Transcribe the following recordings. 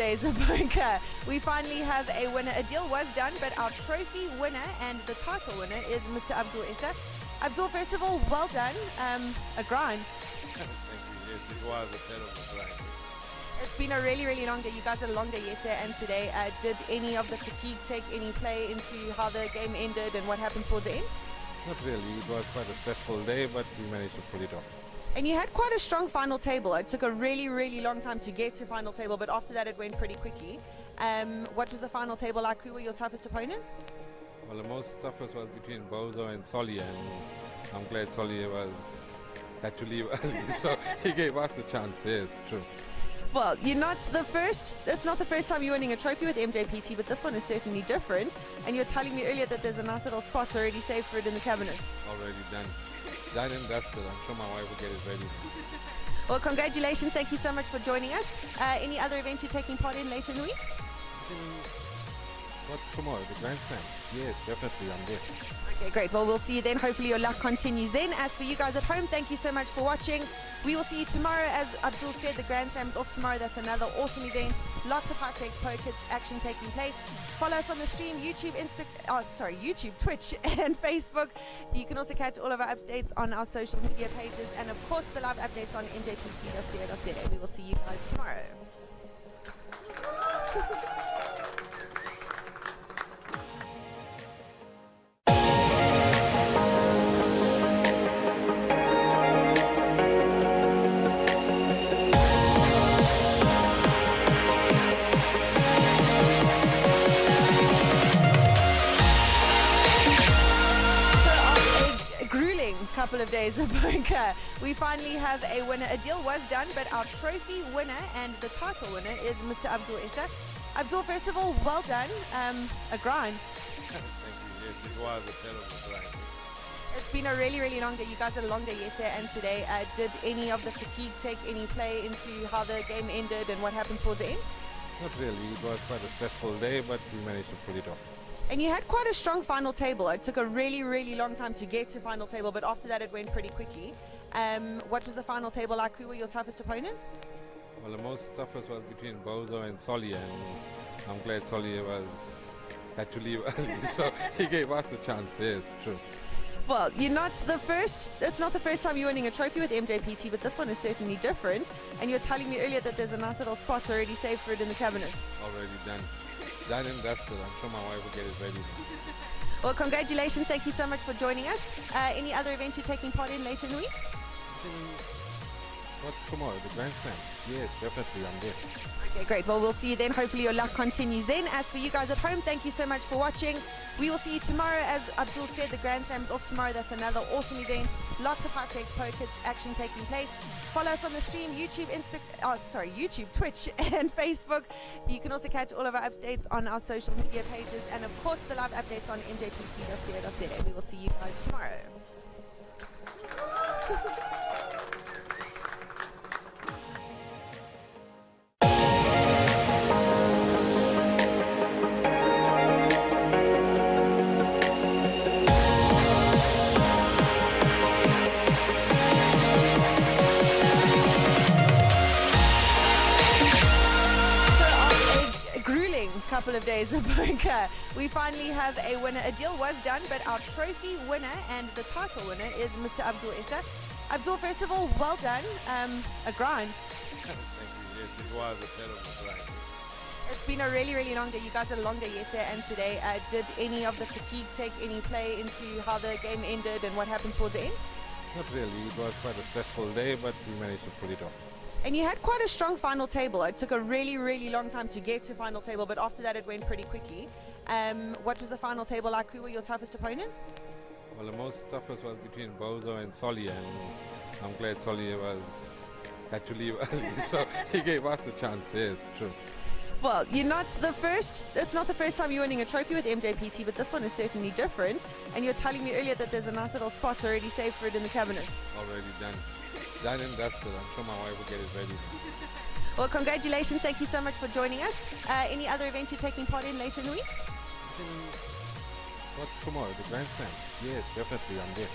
days of poker, we finally have a winner. A deal was done, but our trophy winner and the title winner is Mr. Abdul Issa. Abdul, first of all, well done. A grind. Thank you. Yes, it was a terrible grind. It's been a really, really long day. You guys had a long day yesterday and today. Did any of the fatigue take any play into how the game ended and what happened towards the end? Not really. It was quite a stressful day, but we managed to pull it off. And you had quite a strong final table. It took a really, really long time to get to final table, but after that it went pretty quickly. What was the final table like? Who were your toughest opponents? Well, the most toughest was between Bozo and Solly, and I'm glad Solly had to leave early, so he gave us a chance. Yes, true. Well, you're not the first. It's not the first time you're winning a trophy with Mjpt, but this one is certainly different. And you're telling me earlier that there's a nice little spot already saved for it in the cabinet. Already done. Done and dusted. I'm sure my wife will get it ready. Well, congratulations. Thank you so much for joining us. Any other events you're taking part in later in the week? What's tomorrow? The Grand Slam? Yes, definitely. I'm there. Okay, great. Well, we'll see you then. Hopefully your luck continues then. As for you guys at home, thank you so much for watching. We will see you tomorrow. As Abdul said, the Grand Slam's off tomorrow. That's another awesome event. Lots of high-stakes poker action taking place. Follow us on the stream, YouTube, YouTube, Twitch, and Facebook. You can also catch all of our updates on our social media pages, and of course the live updates on mjpt.co.za. We will see you guys tomorrow. Couple of days of poker, we finally have a winner. A deal was done, but our trophy winner and the title winner is Mr. Abdul Issa. Abdul, first of all, well done. A grind. Thank you. Yes, it was a terrible grind. It's been a really, really long day. You guys had a long day yesterday and today. Did any of the fatigue take any play into how the game ended and what happened towards the end? Not really. It was quite a stressful day, but we managed to pull it off. And you had quite a strong final table. It took a really, really long time to get to final table, but after that it went pretty quickly. What was the final table like? Who were your toughest opponents? Well, the most toughest was between Bozo and Solly, and I'm glad Solly had to leave early, so he gave us a chance. Yes, true. Well, you're not the first. It's not the first time you're winning a trophy with Mjpt, but this one is certainly different. And you're telling me earlier that there's a nice little spot already saved for it in the cabinet. Already done. Done and dusted. I'm sure my wife will get it ready. Well, congratulations. Thank you so much for joining us. Any other events you're taking part in later in the week? What's tomorrow? The Grand Slam? Yes, definitely. I'm there. Okay, great. Well, we'll see you then. Hopefully your luck continues then. As for you guys at home, thank you so much for watching. We will see you tomorrow. As Abdul said, the Grand Slam's off tomorrow. That's another awesome event. Lots of high-stakes poker action taking place. Follow us on the stream, YouTube, YouTube, Twitch, and Facebook. You can also catch all of our updates on our social media pages, and of course the live updates on mjpt.co.za. We will see you guys tomorrow. Couple of days of poker, we finally have a winner. A deal was done, but our trophy winner and the title winner is Mr. Abdul Issa. Abdul, first of all, well done. A grind. Thank you. Yes, it was a terrible grind. It's been a really, really long day. You guys had a long day yesterday and today. Did any of the fatigue take any play into how the game ended and what happened towards the end? Not really. It was quite a stressful day, but we managed to pull it off. And you had quite a strong final table. It took a really, really long time to get to final table, but after that it went pretty quickly. What was the final table like? Who were your toughest opponents? Well, the most toughest was between Bozo and Solly, and I'm glad Solly had to leave early, so he gave us a chance. Yes, true. Well, you're not the first. It's not the first time you're winning a trophy with Mjpt, but this one is certainly different. And you're telling me earlier that there's a nice little spot already saved for it in the cabinet. Already done. Done and dusted. I'm sure my wife will get it ready. Well, congratulations. Thank you so much for joining us. Any other events you're taking part in later in the week? What's tomorrow? The Grand Slam? Yes, definitely, I'm there.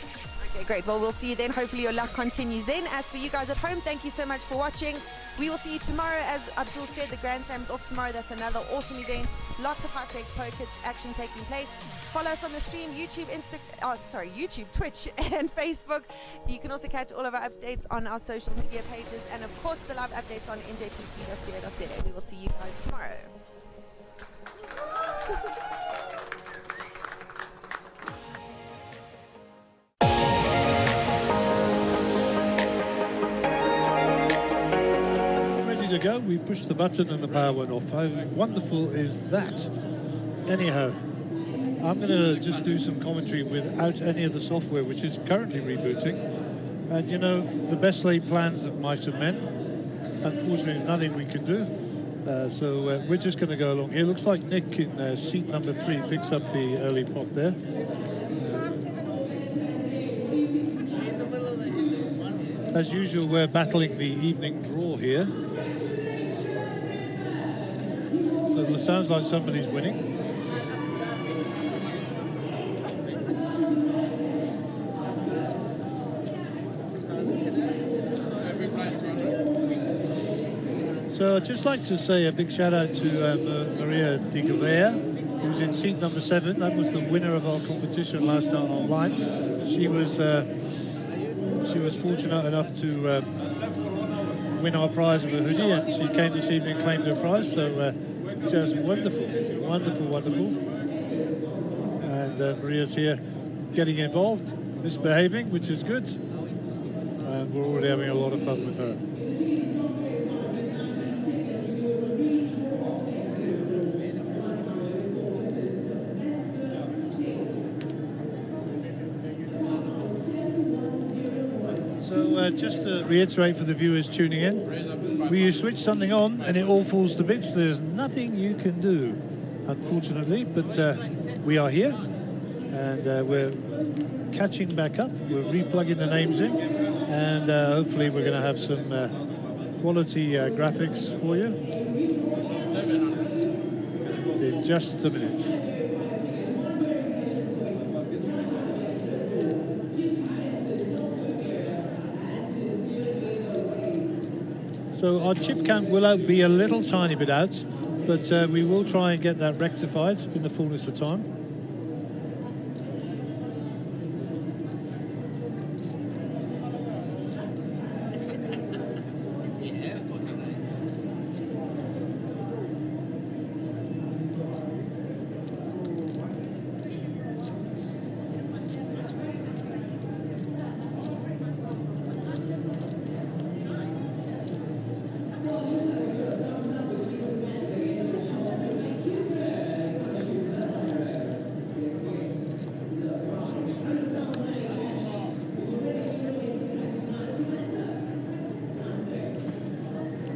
Okay, great. Well, we'll see you then. Hopefully your luck continues then. As for you guys at home, thank you so much for watching. We will see you tomorrow. As Abdul said, the Grand Slam's off tomorrow. That's another awesome event. Lots of high-stakes poker action taking place. Follow us on the stream, YouTube, YouTube, Twitch, and Facebook. You can also catch all of our updates on our social media pages. And, of course, the live updates on mjpt.co.za. We will see you guys tomorrow. To go, we pushed the button and the power went off. How wonderful is that? Anyhow, I'm going to just do some commentary without any of the software, which is currently rebooting. And you know, the best laid plans of mice and men. Unfortunately, there's nothing we can do. So we're just going to go along here. Looks like Nick in seat number 3 picks up the early pot there. As usual, we're battling the evening draw here. So it sounds like somebody's winning. So I'd just like to say a big shout out to Maria de Gouveia, who's in seat number 7. That was the winner of our competition last night online. She was fortunate enough to win our prize of a hoodie, and she came this evening and claimed her prize. So just wonderful, wonderful, wonderful. And Maria's here getting involved, misbehaving, which is good. And we're already having a lot of fun with her. So just to reiterate for the viewers tuning in, you switch something on and it all falls to bits. There's nothing you can do, unfortunately, but we are here and we're catching back up. We're replugging the names in, and hopefully we're going to have some quality graphics for you in just a minute. So our chip count will be a little tiny bit out, but we will try and get that rectified in the fullness of time.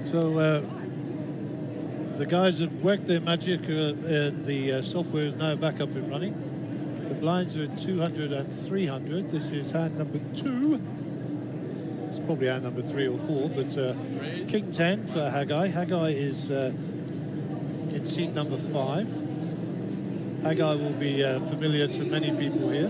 So the guys have worked their magic. The software is now back up and running. The blinds are at 200 and 300. This is hand number 2. It's probably hand number 3 or 4, but King 10 for Haggai. Haggai is in seat number 5. Haggai will be familiar to many people here.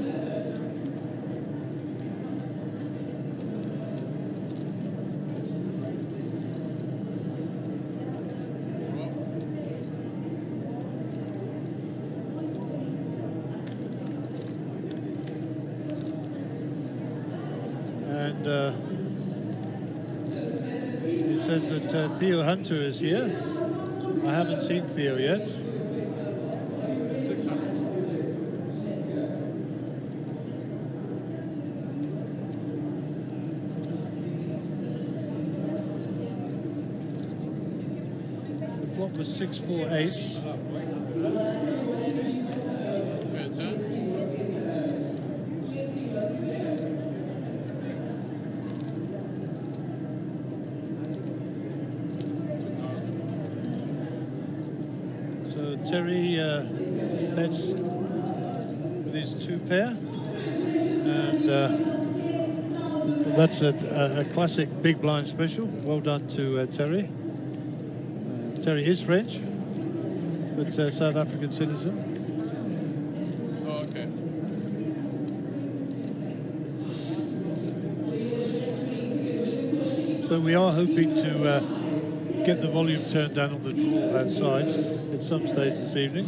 It says that Theo Hunter is here. I haven't seen Theo yet. The flop was 6-4 ace. Terry bets with his 2-pair, and that's a classic big blind special. Well done to Terry. Terry is French, but South African citizen. Oh, okay. So we are hoping to get the volume turned down on the draw outside at some stage this evening.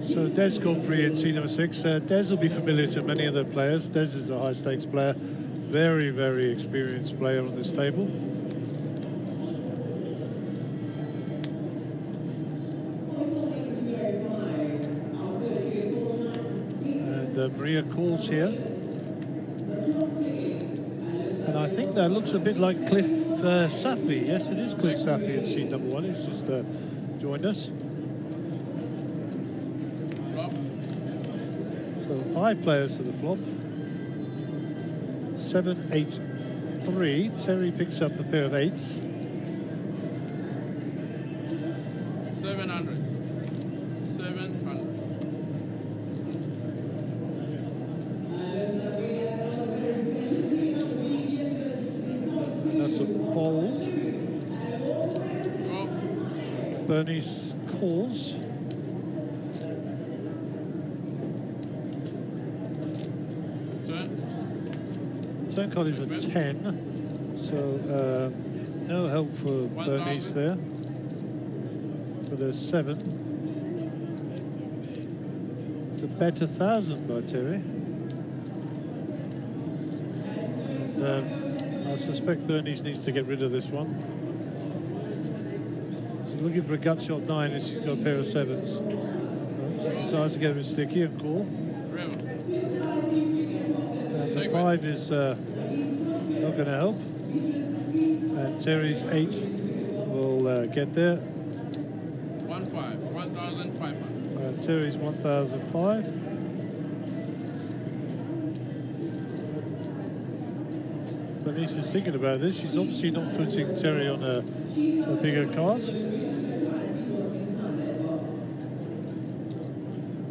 So Des Godfrey in seat number 6. Des will be familiar to many of the players. Des is a high stakes player, very, very experienced player on this table. And Maria calls here. And I think that looks a bit like Cliff Safi. Yes, it is Cliff Safi in seat number 1, who's just joined us. So 5 players to the flop. 7, 8, 3. Terry picks up a pair of 8s. 700. 700. That's a fold. Go. Bernice calls. Turn card is a 10, so no help for Bernice there. For the 7. It's a bet 1,000 by Terry. And, I suspect Bernice needs to get rid of this one. She's looking for a gut shot 9 and she's got a pair of 7s. She decides to get him sticky and call. And the 5 is not going to help. And Terry's 8 will get there. 1,500. Terry's 1,005. Bernice is thinking about this. She's obviously not putting Terry on a bigger card.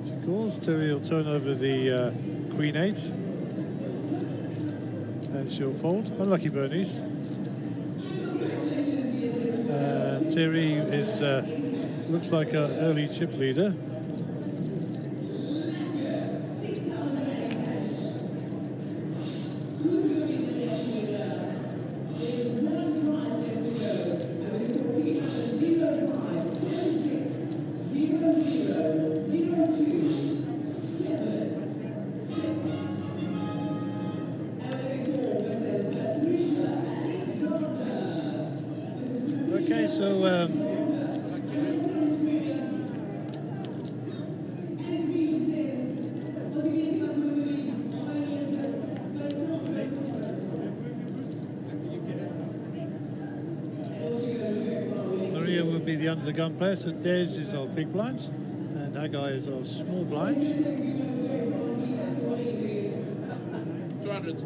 She calls. Terry will turn over the Queen 8. And she'll fold. Unlucky Bernice. Terry is looks like an early chip leader. Okay, so Maria will be the under the gun player, so Des is our big blind, and Haggai is our small blind. 200.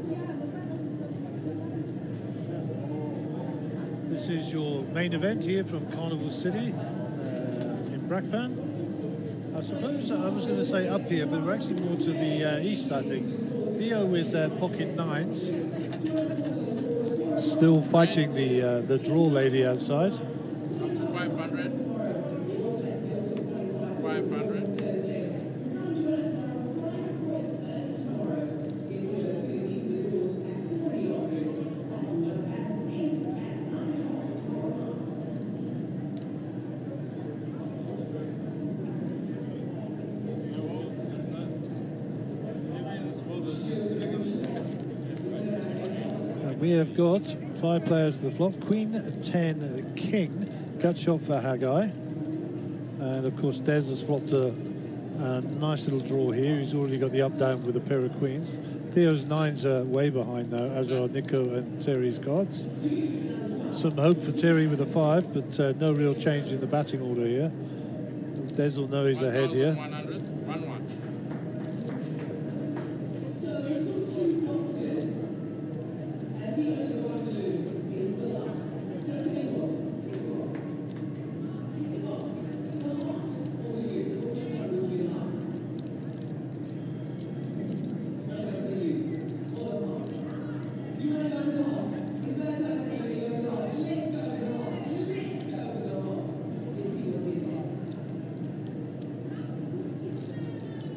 This is your main event here from Carnival City in Brakpan. I suppose I was going to say up here, but we're actually more to the east, I think. Theo with pocket 9s. Still fighting the draw lady outside. Up to 500. 500. We have got 5 players to the flop. Queen, 10, King. Gut shot for Haggai. And of course Des has flopped a nice little draw here. He's already got the up down with a pair of queens. Theo's 9s are way behind though, as are Nico and Terry's cards. Some hope for Terry with a 5, but no real change in the batting order here. Des will know he's ahead here. 100. 1-1.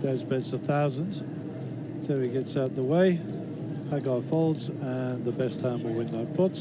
Des bets 1,000. So he gets out the way. That guy folds, and the best hand will win that pot.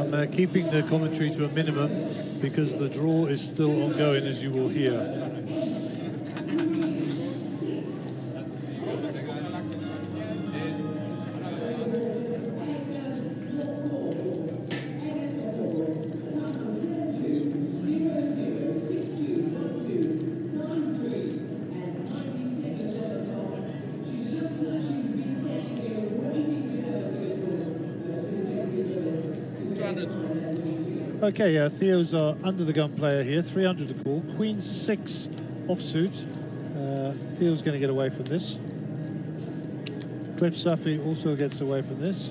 I'm keeping the commentary to a minimum because the draw is still ongoing, as you will hear. Okay, Theo's our under the gun player here, 300 to call, Queen 6 offsuit. Theo's going to get away from this. Cliff Safi also gets away from this.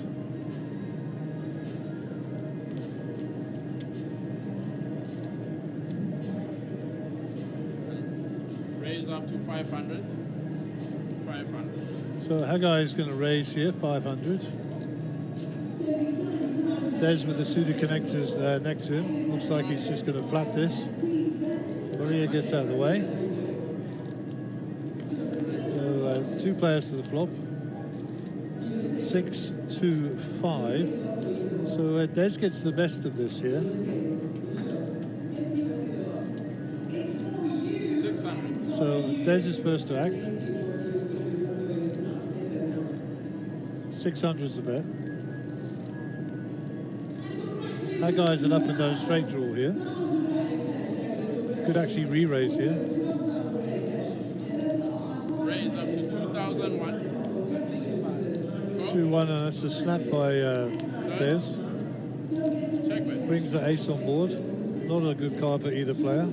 Raise up to 500. 500. So Haggai is going to raise here, 500. Des with the suited connectors next to him. Looks like he's just going to flat this. Maria gets out of the way. So 2 players to the flop. 6, 2, 5. So Des gets the best of this here. 600. So Des is first to act. 600 is the bet. That guy's an up and down straight draw here. Could actually re-raise here. Raise up to 2001. 2-1, and that's a snap by Des. Checkmate. Brings the ace on board. Not a good card for either player.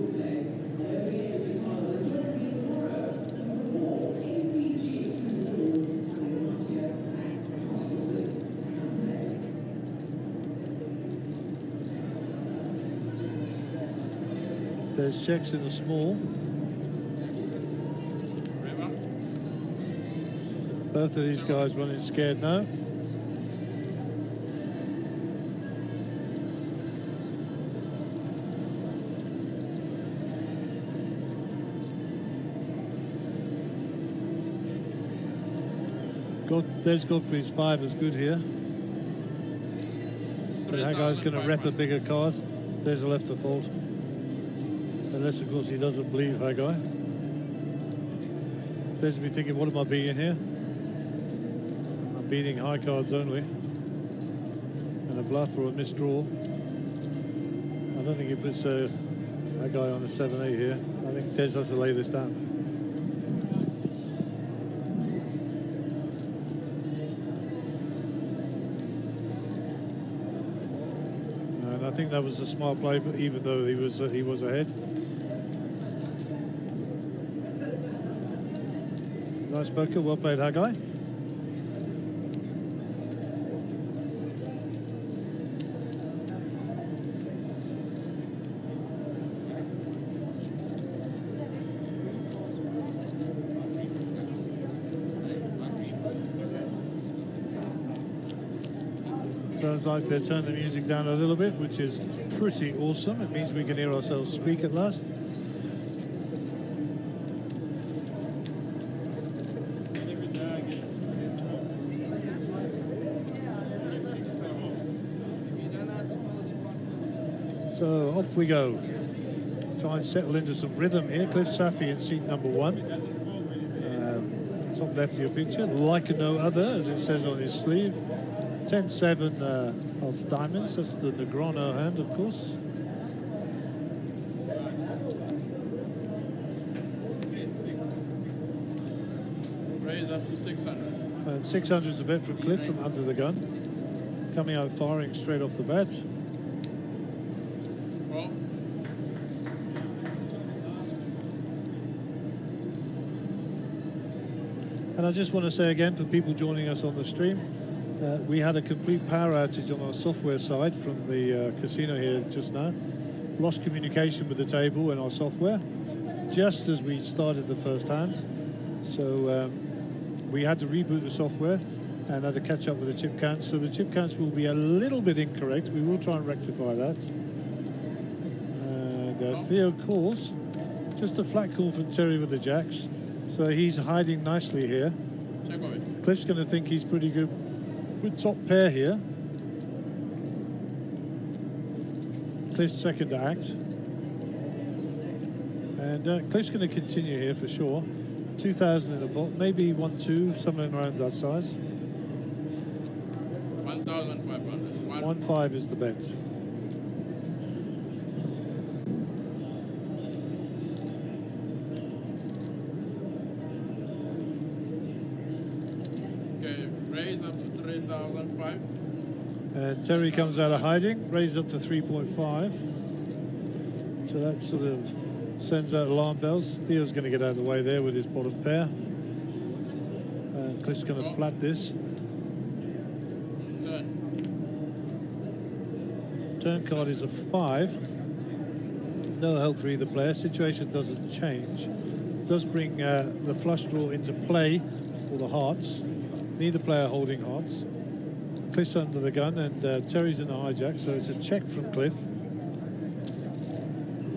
Des checks in the small. River. Both of these guys running scared now. Des Godfrey's 5 is good here. That guy's going to rep a bigger card. There's a left to fold. Unless, of course, he doesn't believe that guy. There's me thinking, what am I beating here? I'm beating high cards only. And a bluff or a misdraw. I don't think he puts that guy on a 7-8 here. I think Des has to lay this down. And I think that was a smart play, but even though he was ahead. Nice poker, well played, Haggai. Sounds like they're turning the music down a little bit, which is pretty awesome. It means we can hear ourselves speak at last. So off we go. Try and settle into some rhythm here. Cliff Safi in seat number 1. Top left of your picture. Like no other, as it says on his sleeve. 10-7 of diamonds. That's the Negrano hand, of course. Raise up to 600. And 600 is a bet from Cliff from under the gun. Coming out firing straight off the bat. Well, And I just want to say again, for people joining us on the stream, we had a complete power outage on our software side from the casino here just now. Lost communication with the table and our software just as we started the first hand. So we had to reboot the software and had to catch up with the chip counts. So the chip counts will be a little bit incorrect. We will try and rectify that. And Theo calls. Just a flat call from Terry with the jacks. So he's hiding nicely here. Check of it. Cliff's going to think he's pretty good with top pair here. Cliff's second to act. And Cliff's going to continue here for sure. 2,000 in the pot, maybe 1-2, something around that size. 1,500. 1-5 is the bet. Okay, raise up to 3,005. And Terry comes out of hiding, raised up to 3.5. So that sort of sends out alarm bells. Theo's going to get out of the way there with his bottom pair. And Cliff's going to flat this. Turn card is a 5. No help for either player. Situation doesn't change. Does bring the flush draw into play for the hearts. Neither player holding hearts. Cliff's under the gun and Terry's in the hijack, so it's a check from Cliff.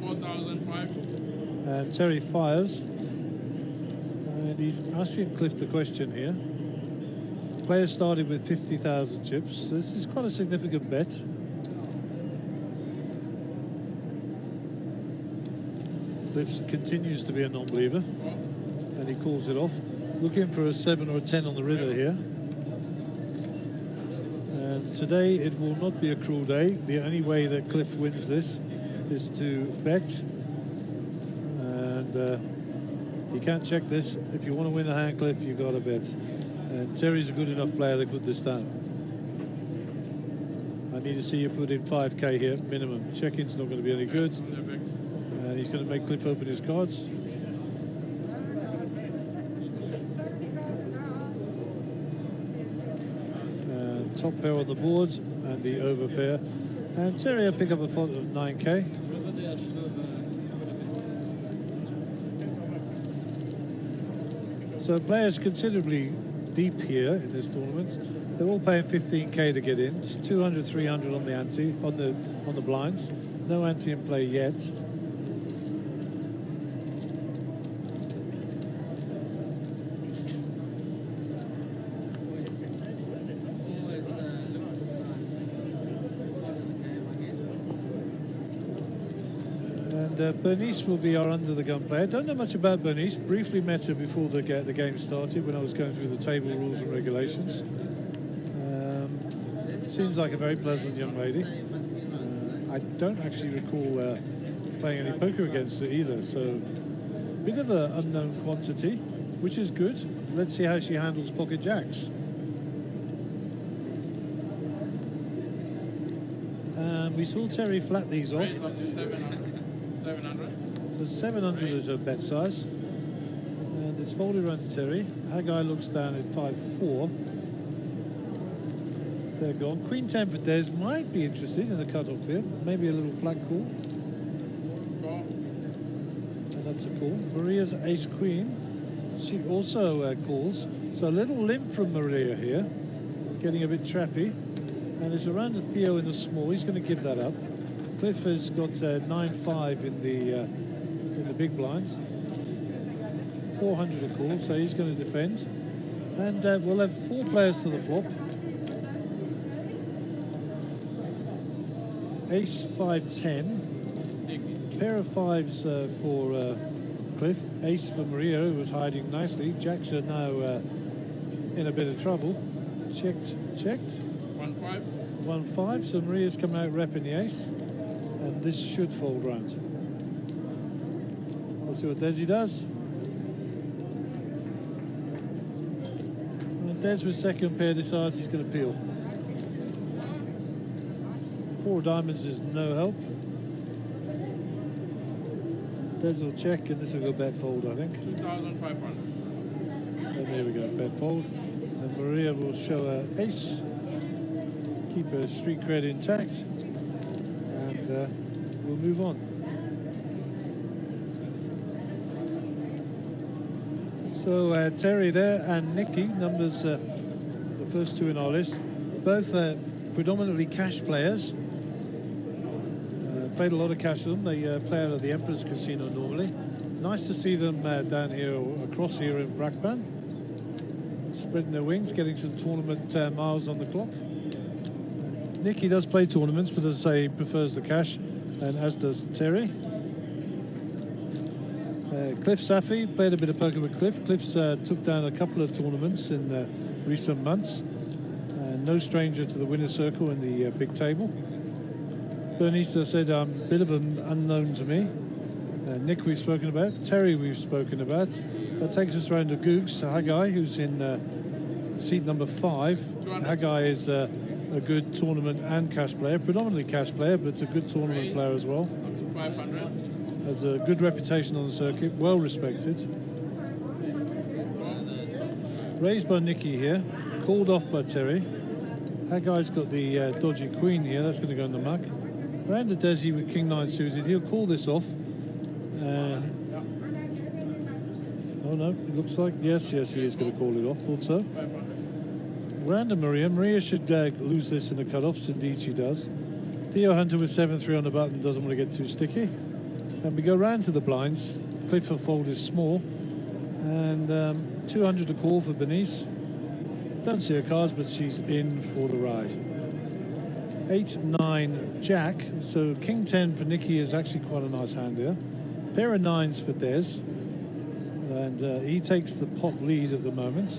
4,005. And Terry fires. And he's asking Cliff the question here. Player started with 50,000 chips. So this is quite a significant bet. Cliff continues to be a non-believer. And he calls it off. Looking for a 7 or a 10 on the river here. And today it will not be a cruel day. The only way that Cliff wins this is to bet. And you can't check this. If you want to win a hand, Cliff, you've got to bet. And Terry's a good enough player to put this down. I need to see you put in 5k here, minimum. Check-in's not going to be any good. And he's going to make Cliff open his cards. And top pair on the board and the over pair. And Terry will pick up a pot of 9k. So players considerably deep here in this tournament. They're all paying 15k to get in. It's 200, 300 on the ante, on the blinds. No ante in play yet. And Bernice will be our under-the-gun player. Don't know much about Bernice. Briefly met her before the game started when I was going through the table rules and regulations. Seems like a very pleasant young lady. I don't actually recall playing any poker against her either, so a bit of an unknown quantity, which is good. Let's see how she handles pocket jacks. And we saw Terry flat these off. Raise up to 700. 700. So 700 is her bet size. And it's folded around to Terry. Our guy looks down at 5-4. They're gone. Queen 10 for Des might be interested in the cutoff here. Maybe a little flat call. Call. And that's a call. Maria's ace queen. She also calls. So a little limp from Maria here. Getting a bit trappy. And it's around to Theo in the small. He's going to give that up. Cliff has got 9-5 in the big blinds. 400 a call, so he's going to defend. And we'll have 4 players to the flop. Ace 5-10. Pair of 5s for Cliff. Ace for Maria, who was hiding nicely. Jacks are now in a bit of trouble. Checked. 1-5. 1-5. So Maria's coming out repping the ace. And this should fold round. Let's see what Desi does. And Des with second pair decides he's going to peel. 4 diamonds is no help. Des will check and this will go bet fold, I think. 2,500. And There we go, bet fold. And Maria will show her ace. Keep her street cred intact. And we'll move on. So Terry there and Nikki, numbers the first two in our list, both predominantly cash players. Played a lot of cash with them. They play out of the Emperor's Casino normally. Nice to see them down here, or across here in Brakpan, spreading their wings, getting some tournament miles on the clock. Nikki does play tournaments, but as I say, he prefers the cash, and as does Terry. Cliff Safi played a bit of poker with Cliff. Cliff's took down a couple of tournaments in recent months. No stranger to the winner's circle in the big table. Bernice said, a bit of an unknown to me. Nick we've spoken about. Terry we've spoken about. That takes us around to Googs, Haggai, who's in seat number 5. Haggai is a good tournament and cash player, predominantly cash player, but a good tournament player as well. Up to 500. Has a good reputation on the circuit, well respected. Raised by Nicky here, called off by Terry. That guy's got the dodgy queen here, that's going to go in the muck. Round to Desi with King 9 suited, he'll call this off. Oh no, it looks like, yes, he is going to call it off, thought so. 500. Round to Maria, Maria should lose this in the cutoffs, indeed she does. Theo Hunter with 7-3 on the button, doesn't want to get too sticky. And we go round to the blinds. Cliff for fold is small. And 200 to call for Bernice. Don't see her cards, but she's in for the ride. 8-9 Jack. So King 10 for Nikki is actually quite a nice hand here. Pair of 9s for Des. And he takes the pot lead at the moment.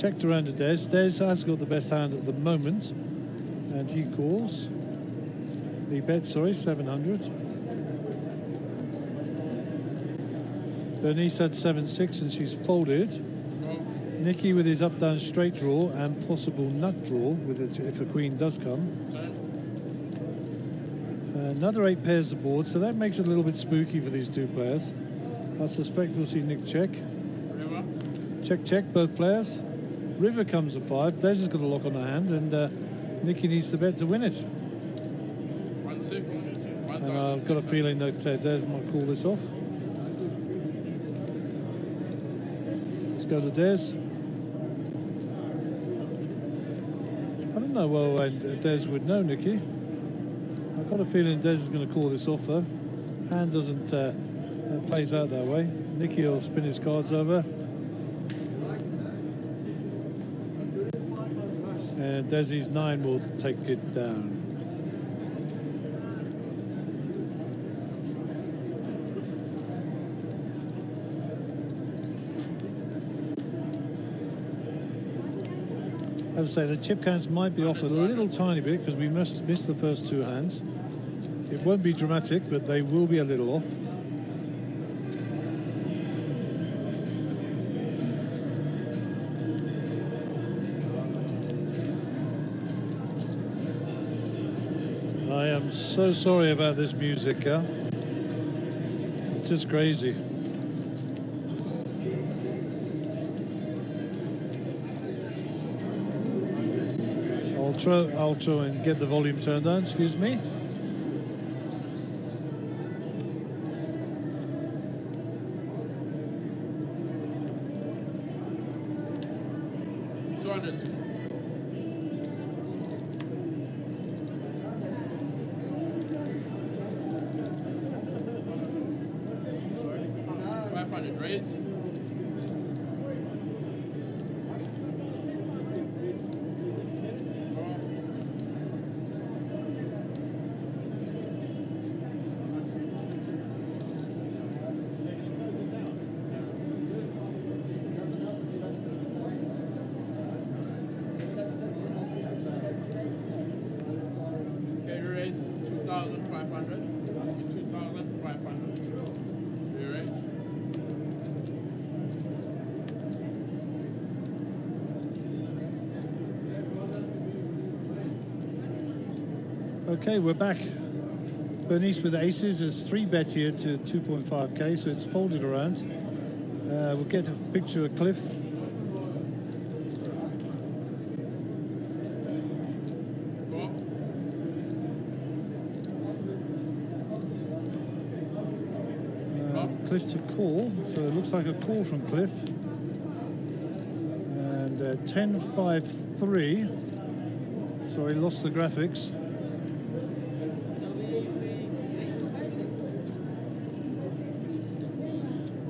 Checked around to Des. Des has got the best hand at the moment, and he calls. He bets, sorry, 700. Bernice had 7-6 and she's folded. Nikki with his up-down straight draw and possible nut draw with it if a queen does come. Another 8 pairs of board, so that makes it a little bit spooky for these two players. I suspect we'll see Nick check. Check, check, both players. River comes at 5. Des has got a lock on her hand, and Nikki needs to bet to win it. 1-6. And I've got a feeling that Des might call this off. Let's go to Des. I don't know well Des would know, Nikki. I've got a feeling Des is going to call this off, though. Hand doesn't plays out that way. Nikki will spin his cards over. And Desi's 9 will take it down. As I say, the chip counts might be off a little tiny bit because we missed the first 2 hands. It won't be dramatic, but they will be a little off. I am so sorry about this music, huh? It's just crazy. I'll try and get the volume turned down, excuse me. Raise. Okay, raise 2,500. 2,500. Raise. Okay, we're back. Bernice with aces has 3 bet here to 2.5k, so it's folded around. We'll get a picture of Cliff. Four. Cliff to call, so it looks like a call from Cliff. And 10-5-3. Sorry, lost the graphics.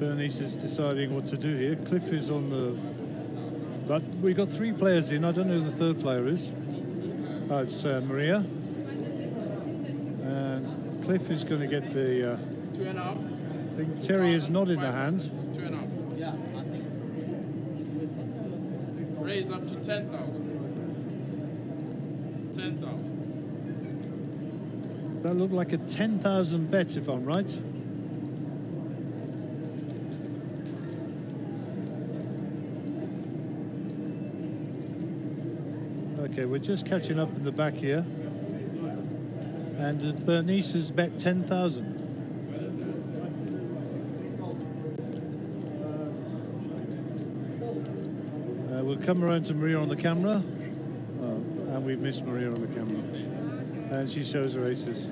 Bernice is deciding what to do here. Cliff is on the... But we got 3 players in. I don't know who the 3rd player is. Oh, it's Maria. And Cliff is going to get the... 2.5. I think Terry is not in the hand. 2.5. Yeah, I think. Raise up to 10,000. 10,000. That looked like a 10,000 bet, if I'm right. Okay, we're just catching up in the back here. And Bernice has bet 10,000. We'll come around to Maria on the camera. Oh, and we've missed Maria on the camera. And she shows her aces.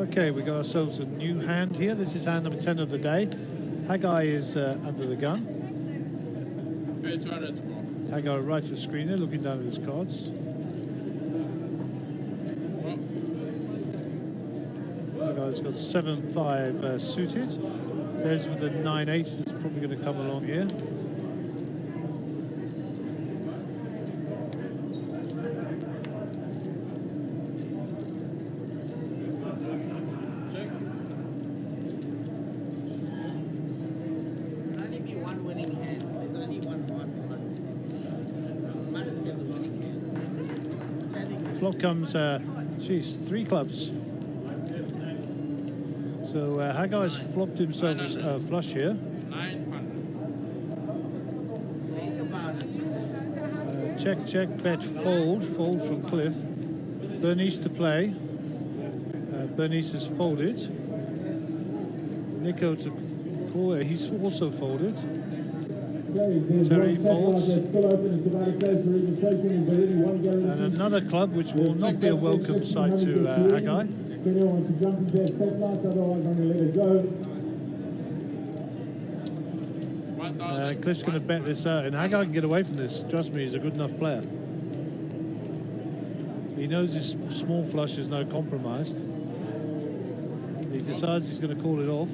Okay, we got ourselves a new hand here. This is hand number 10 of the day. Haggai is under the gun. Pay 200 score. Haggai right to the screen there, looking down at his cards. Haggai's got 7-5 suited. There's with the 9-8 that's probably going to come along here. Flop comes, geez, 3 clubs. So Haggai's flopped himself a flush here. 900. Check, check, bet, fold from Cliff. Bernice to play. Bernice is folded. Nico to call it. He's also folded. Terry folds. And another club which will not be a welcome sight to Haggai. Cliff's going to bet this out, and Haggai can get away from this. Trust me, he's a good enough player. He knows his small flush is no compromised. He decides he's going to call it off.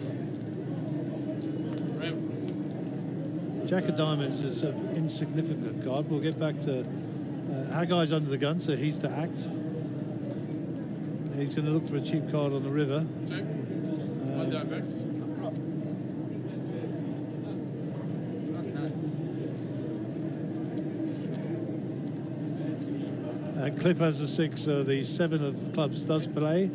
Jack of Diamonds is an insignificant card. We'll get back to Haggai's under the gun, so he's to act. He's going to look for a cheap card on the river. Check. Cliff has a 6, so the 7 of clubs does play.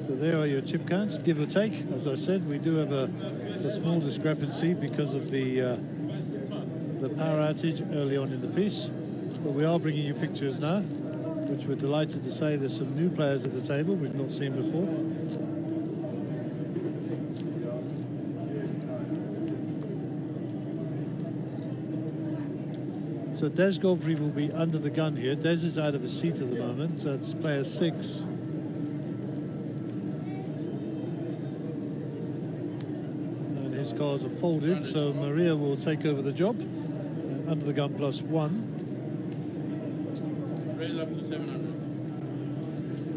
So there are your chip counts, give or take. As I said, we do have a small discrepancy because of the power outage early on in the piece. But we are bringing you pictures now, which we're delighted to say there's some new players at the table we've not seen before. So Des Godfrey will be under the gun here. Des is out of his seat at the moment. That's player 6. cards are folded, so Maria will take over the job. Under the gun +1. Raise up to 700.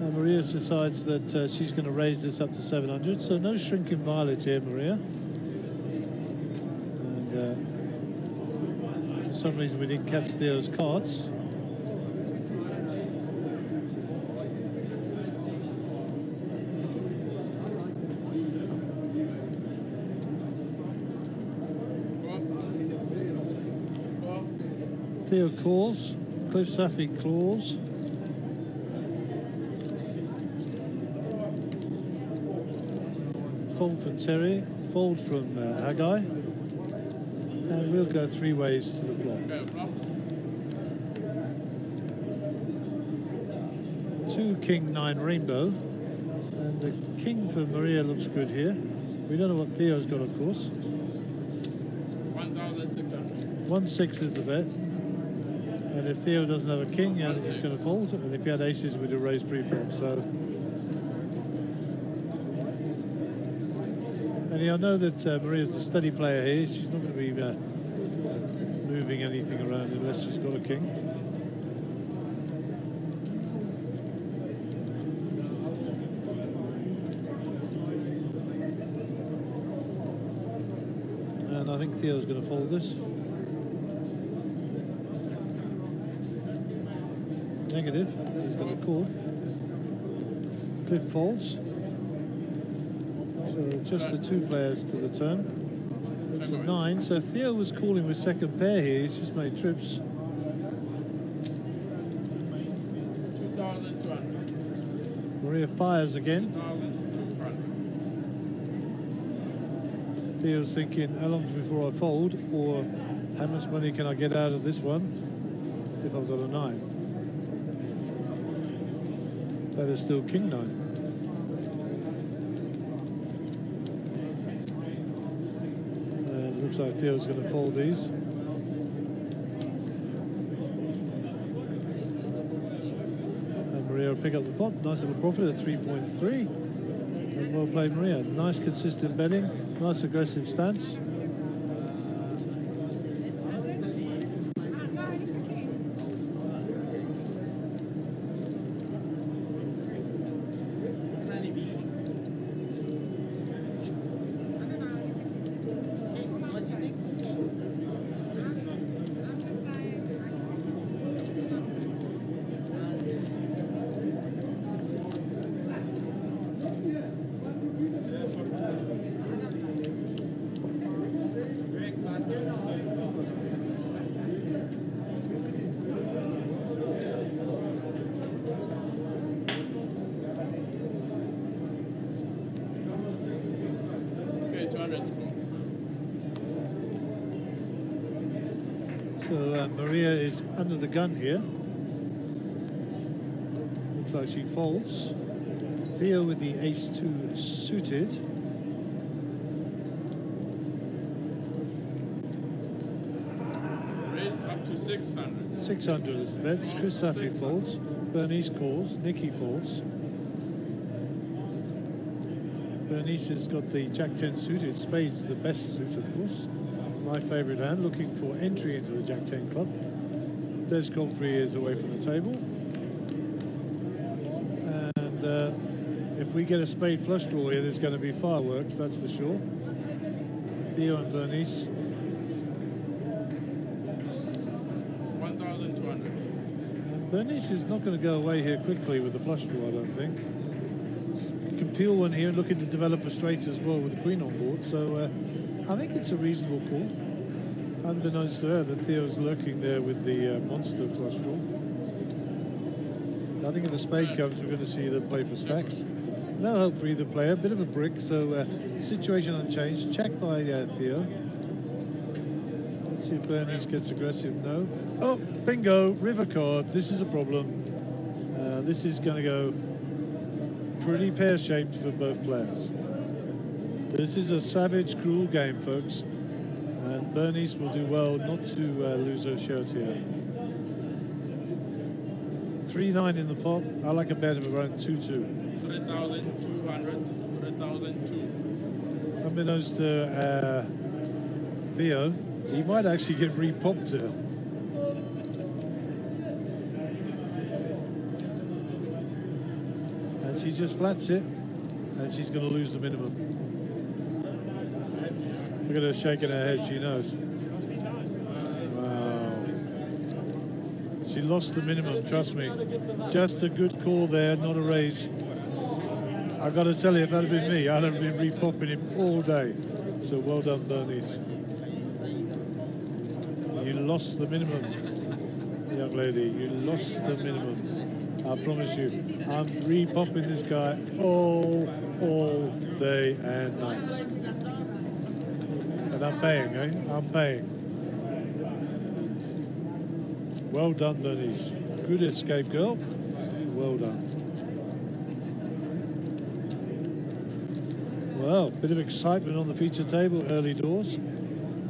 And Maria decides that she's going to raise this up to 700, so no shrinking violet here, Maria. And for some reason we didn't catch Theo's cards. Theo calls, Cliff Safi claws. Fold from Terry, fold from Haggai, and we'll go 3 ways to the flop. 2 King 9 rainbow, and the king for Maria looks good here. We don't know what Theo's got, of course. 1,600. 1-6 is the bet. And if Theo doesn't have a king, yeah, he's going to fold. And if he had aces, we'd have raised pre-flop. So, and I know that Maria's a steady player here. She's not going to be moving anything around unless she's got a king. And I think Theo's going to fold this. Negative, he's got a call. Cliff folds. So just the 2 players to the turn. It's a 9, so Theo was calling with second pair here, he's just made trips. 2,200. Maria fires again. 2,200. Theo's thinking, how long before I fold, or how much money can I get out of this one if I've got a 9? That is still king 9. Looks like Theo's going to fold these. And Maria will pick up the pot. Nice little profit at 3.3. And well played, Maria. Nice consistent betting. Nice aggressive stance. So Maria is under the gun here. Looks like she folds. Theo with the ace-2 suited. Raise up to 600. 600 is the bet. Chris Safi folds. Bernice calls. Nikki folds. Bernice has got the Jack-10 suited. Spades the best suit, of course. My favourite hand, looking for entry into the Jack-10 club. Des Godfrey is away from the table. And if we get a spade flush draw here, there's going to be fireworks, that's for sure. Theo and Bernice. 1,200. Bernice is not going to go away here quickly with the flush draw, I don't think. You can peel one here, looking to develop a straight as well with the queen on board. So I think it's a reasonable call. Unbeknownst to her that Theo's lurking there with the monster flush draw. I think if a spade comes, we're going to see them play for stacks. No hope for either player. Bit of a brick, so situation unchanged. Check by Theo. Let's see if Bernice gets aggressive. No. Oh, bingo! River card. This is a problem. This is going to go pretty pear-shaped for both players. This is a savage, cruel game, folks. And Bernice will do well not to lose her shirt here. 3-9 in the pot. I like a bet of around 2-2. 3,200. 3,002. unbeknownst to Theo, he might actually get re-popped here. And she just flats it, and she's going to lose the minimum. Look at her shaking her head, she knows. Wow. She lost the minimum, trust me. Just a good call there, not a raise. I got to tell you, if that had been me, I'd have been re-popping him all day. So well done, Bernice. You lost the minimum, young lady. You lost the minimum. I promise you. I'm re-popping this guy all day and night. And I'm paying, eh? I'm paying. Well done, Bernice. Good escape, girl. Well done. Well, bit of excitement on the feature table, early doors.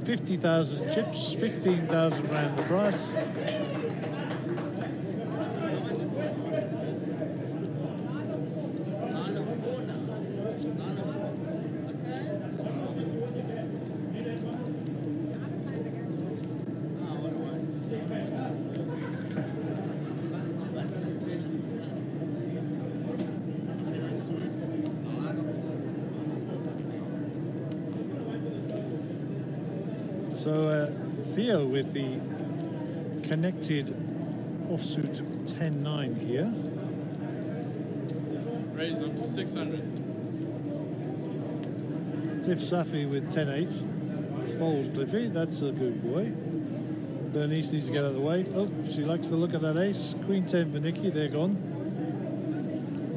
50,000 chips, 15,000 rand the price. So Theo with the connected offsuit 10-9 here. Raise up to 600. Cliff Safi with 10-8. Fold Cliffy, that's a good boy. Bernice needs to get out of the way. Oh, she likes the look of that ace. Queen 10 for Nikki, they're gone.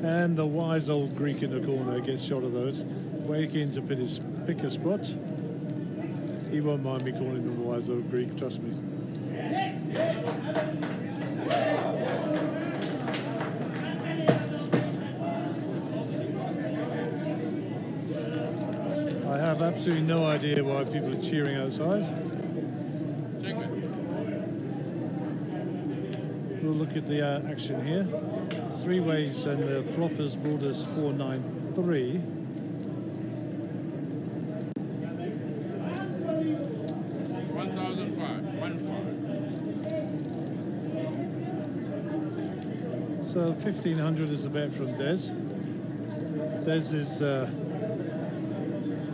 And the wise old Greek in the corner gets shot of those. Waiting to pick a spot. He won't mind me calling him a wise old Greek, trust me. I have absolutely no idea why people are cheering outside. We'll look at the action here. Three ways and the floppers brought us 493. So 1,500 is the bet from Des. Des is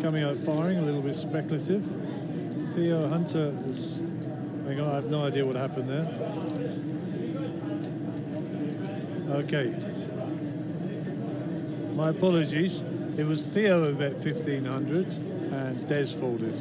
coming out firing, a little bit speculative. Theo Hunter is, hang on, I have no idea what happened there. Okay. My apologies. It was Theo who bet 1,500 and Des folded.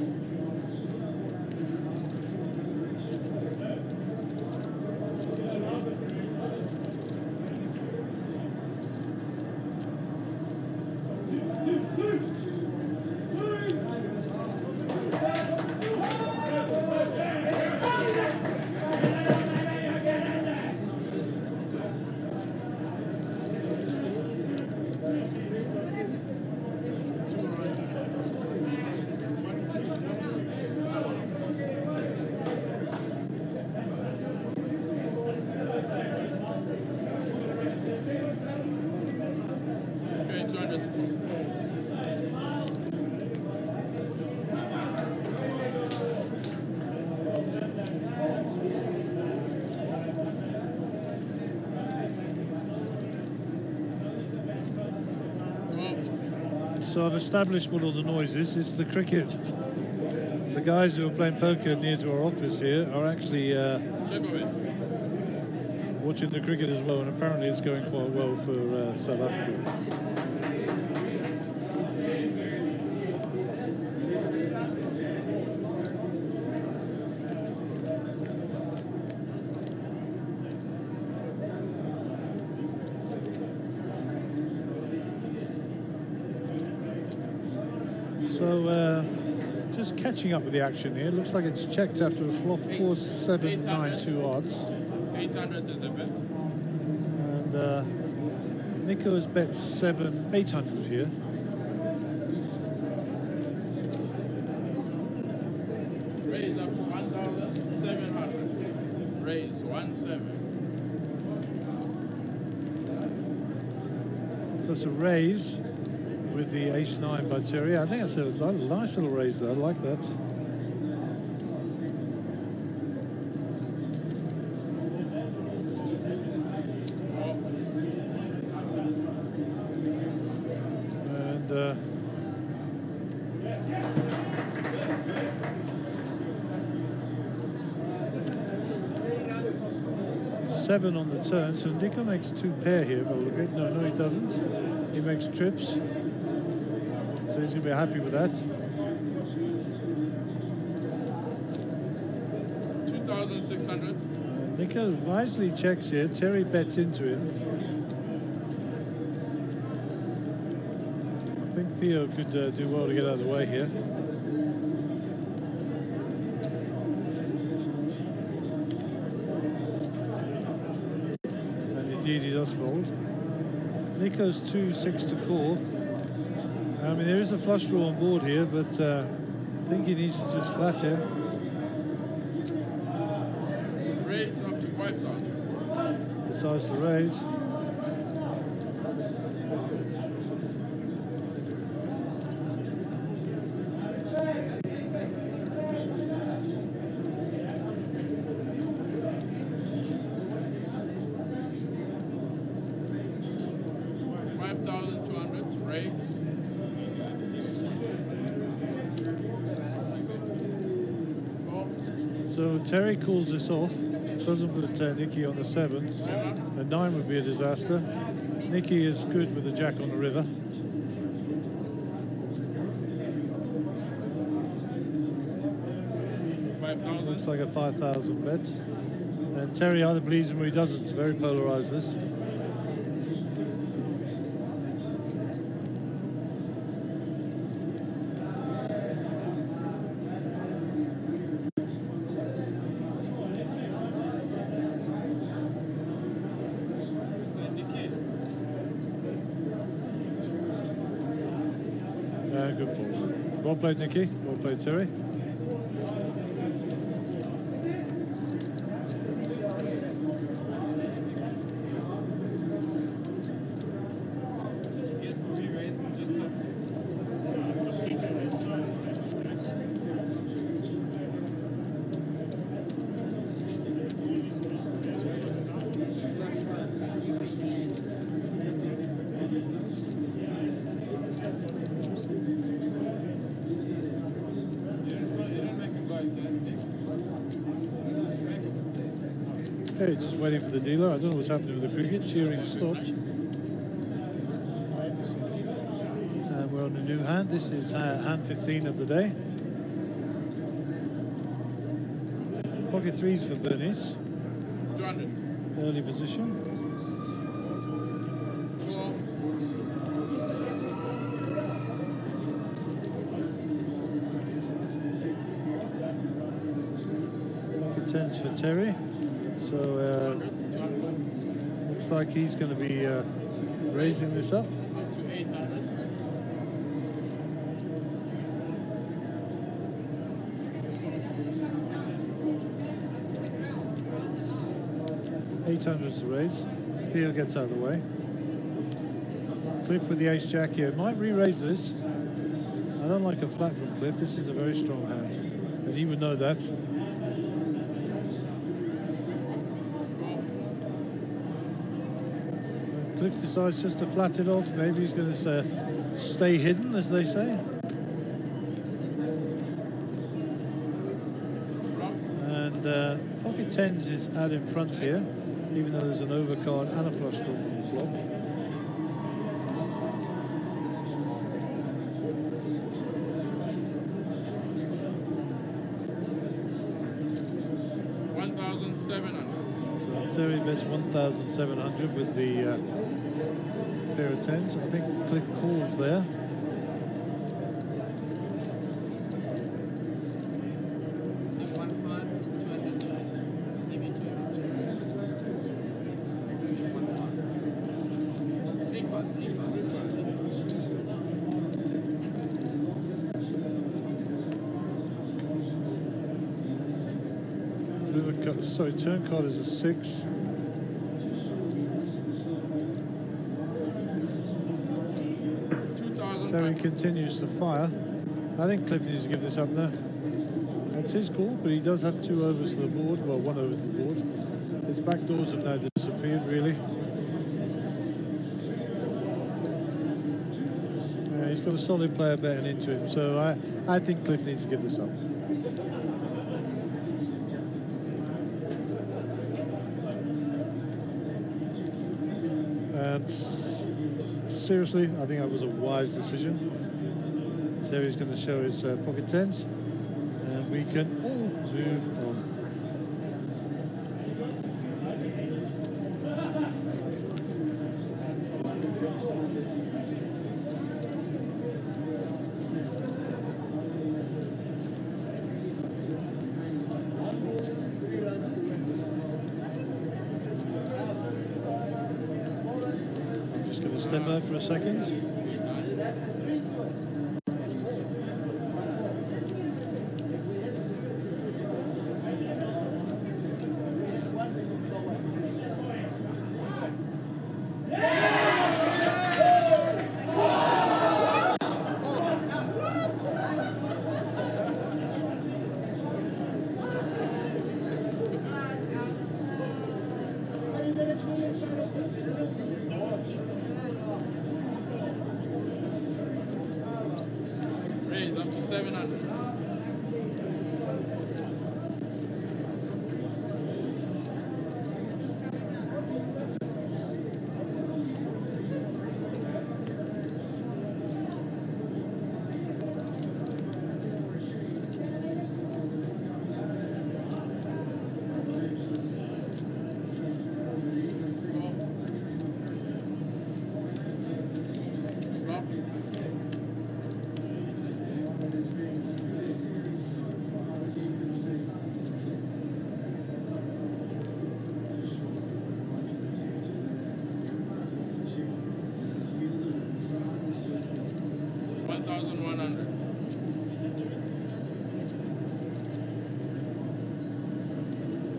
So I've established what all the noise is. It's the cricket. The guys who are playing poker near to our office here are actually watching the cricket as well, and apparently it's going quite well for South Africa. So just catching up with the action here. Looks like it's checked after a flop 4-7-9-2 odds. 800 is a bet. And Nico has bet 800 here. Raise up to 1,700. Raise 1,700. That's a raise. with the ace-9 by Terry. I think that's a nice little raise there. I like that. And 7 on the turn, so Nico makes 2 pair here. But look at, no, he doesn't. He makes trips, so he's going to be happy with that. 2,600. Nico wisely checks here. Terry bets into him. I think Theo could do well to get out of the way here. And indeed he does fold. Nico's 2-6 to call. I mean, there is a flush draw on board here, but I think he needs to just flat him. Raise up to 5,000. Decides to raise. So Terry calls this off, doesn't put Nicky on the 7. A 9 would be a disaster. Nicky is good with the jack on the river. Looks like a 5,000 bet. And Terry either believes him or he doesn't. Very polarized this. Good fold. Well played, Nicky. Well played, Terry. Okay, just waiting for the dealer. I don't know what's happening with the cricket. Cheering stopped. And we're on a new hand. This is hand 15 of the day. Pocket 3s for Bernice. 200. Early position. Pocket 10s for Terry. So looks like he's going to be raising this up. Up to 800. $800 to raise. Theo gets out of the way. Cliff with the ace jack here. Might re-raise this. I don't like a flat from Cliff. This is a very strong hand, and he would know that. Cliff decides just to flat it off. Maybe he's going to stay hidden, as they say. And pocket 10s is out in front here, even though there's an overcard and a flush draw on the flop. So Terry bets 1,700 with the pair of 10s. I think Cliff calls there. Sorry, turn card is a 6. 2,500. Terry continues to fire. I think Cliff needs to give this up now. It's his call, but he does have 2 overs to the board. Well, 1 over to the board. His back doors have now disappeared, really. He's got a solid player betting into him, so I think Cliff needs to give this up. And seriously, I think that was a wise decision. Terry's going to show his pocket tens, and we can all move on. I'm just going to step out for a second. Raise up to 700.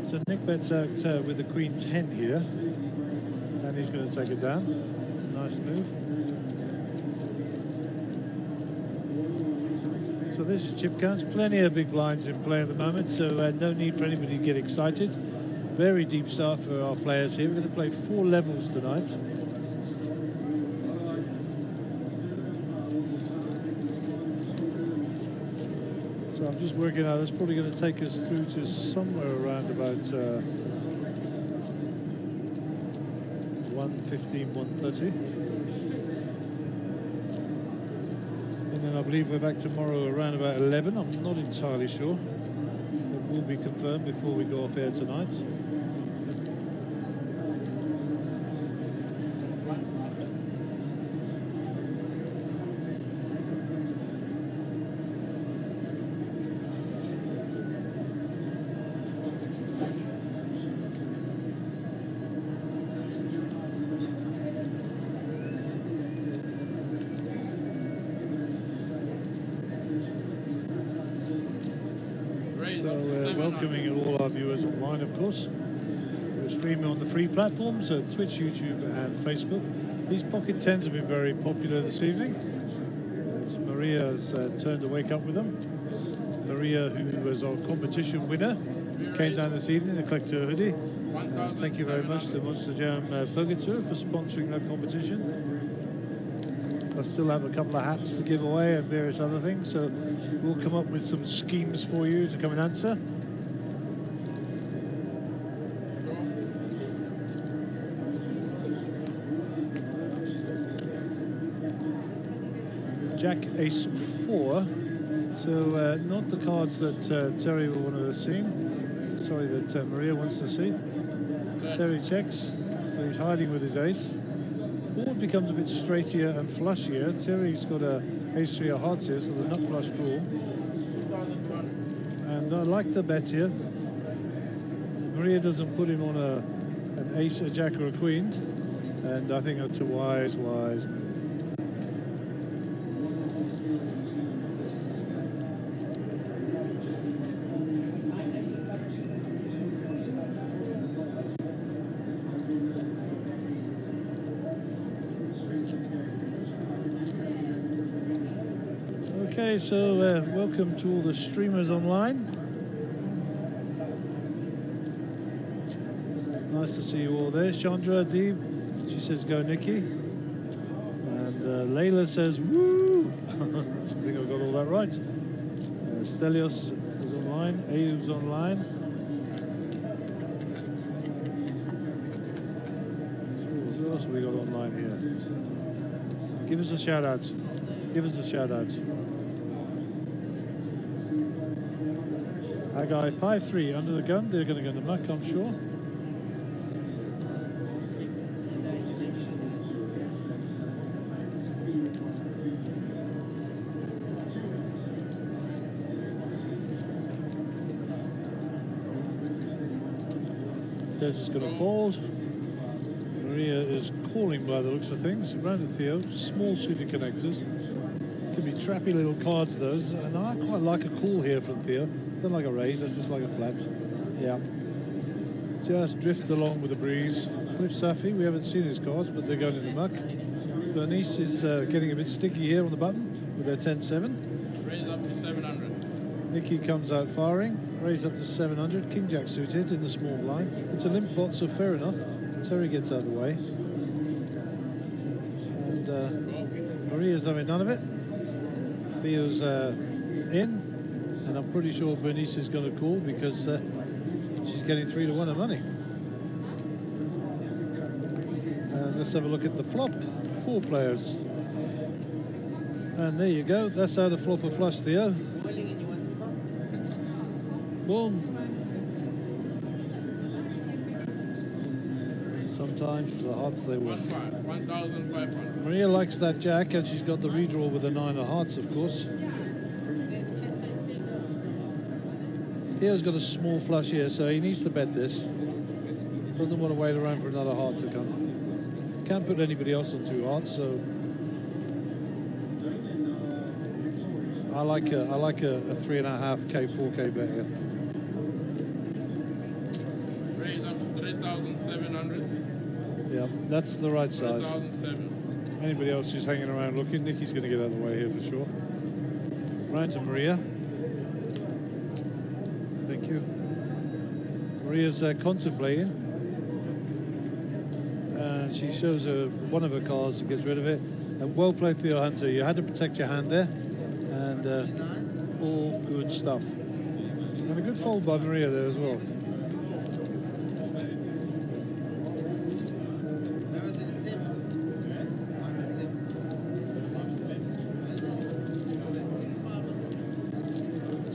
So Nick bets out with the Queen 10 here, and he's going to take it down. Nice move. So this is chip counts. Plenty of big blinds in play at the moment, so no need for anybody to get excited. Very deep start for our players here. We're going to play 4 levels tonight. So I'm just working out, that's probably going to take us through to somewhere around about 1:15, 1:30. And then I believe we're back tomorrow around about 11. I'm not entirely sure. It will be confirmed before we go off air tonight. Welcoming all our viewers online, of course. We're streaming on the free platforms, Twitch, YouTube and Facebook. These pocket tens have been very popular this evening. As Maria has turned to wake up with them. Maria, who was our competition winner, came down this evening to collect her hoodie. Thank you very much to Monster Jam Poker Tour for sponsoring that competition. I still have a couple of hats to give away and various other things, so we'll come up with some schemes for you to come and answer. Jack Ace 4, so not the cards that Terry will want to have seen. Sorry, that Maria wants to see. Terry checks, so he's hiding with his ace. Board becomes a bit straightier and flushier. Terry's got a ace 3 of hearts here, so the nut flush draw. And I like the bet here. Maria doesn't put him on an ace, a jack or a queen, and I think that's a wise move. Okay, so welcome to all the streamers online. Nice to see you all there. Chandra Deeb, she says go Nikki. And Layla says woo! I think I got all that right. Stelios is online, Ayub's online. So what else have we got online here? Give us a shout out. Give us a shout out. Haggai 5-3 under the gun. They're going to go to muck, I'm sure. Des is going to fold. Maria is calling by the looks of things. Round to Theo, small suited connectors. Can be trappy little cards those, and I quite like a call here from Theo. Don't like a raise, I just like a flat. Yeah. Just drift along with the breeze. Cliff Safi, we haven't seen his cards, but they're going in the muck. Bernice is getting a bit sticky here on the button with their 10-7. Raise up to 700. Nikki comes out firing, raise up to 700. King Jack suited in the small blind. It's a limp pot, so fair enough. Terry gets out of the way. And Maria's having none of it. Theo's in. And I'm pretty sure Bernice is going to call because she's getting 3-1 of money. And let's have a look at the flop. 4 players. And there you go. That's how the flop of flush, Theo. Boom. Sometimes the hearts they win. 1,500. Maria likes that jack, and she's got the redraw with the 9 of hearts, of course. Theo's got a small flush here, so he needs to bet this. Doesn't want to wait around for another heart to come. Can't put anybody else on 2 hearts, so I like a 3.5k, 4k bet here. Raise up to 3,700. Yeah, that's the right size. 3,007. Anybody else who's hanging around looking, Nikki's going to get out of the way here for sure. Round to Maria. Thank you. Maria's contemplating. And she shows her one of her cards and gets rid of it. And well played, Theo Hunter. You had to protect your hand there. And all good stuff. And a good fold by Maria there as well.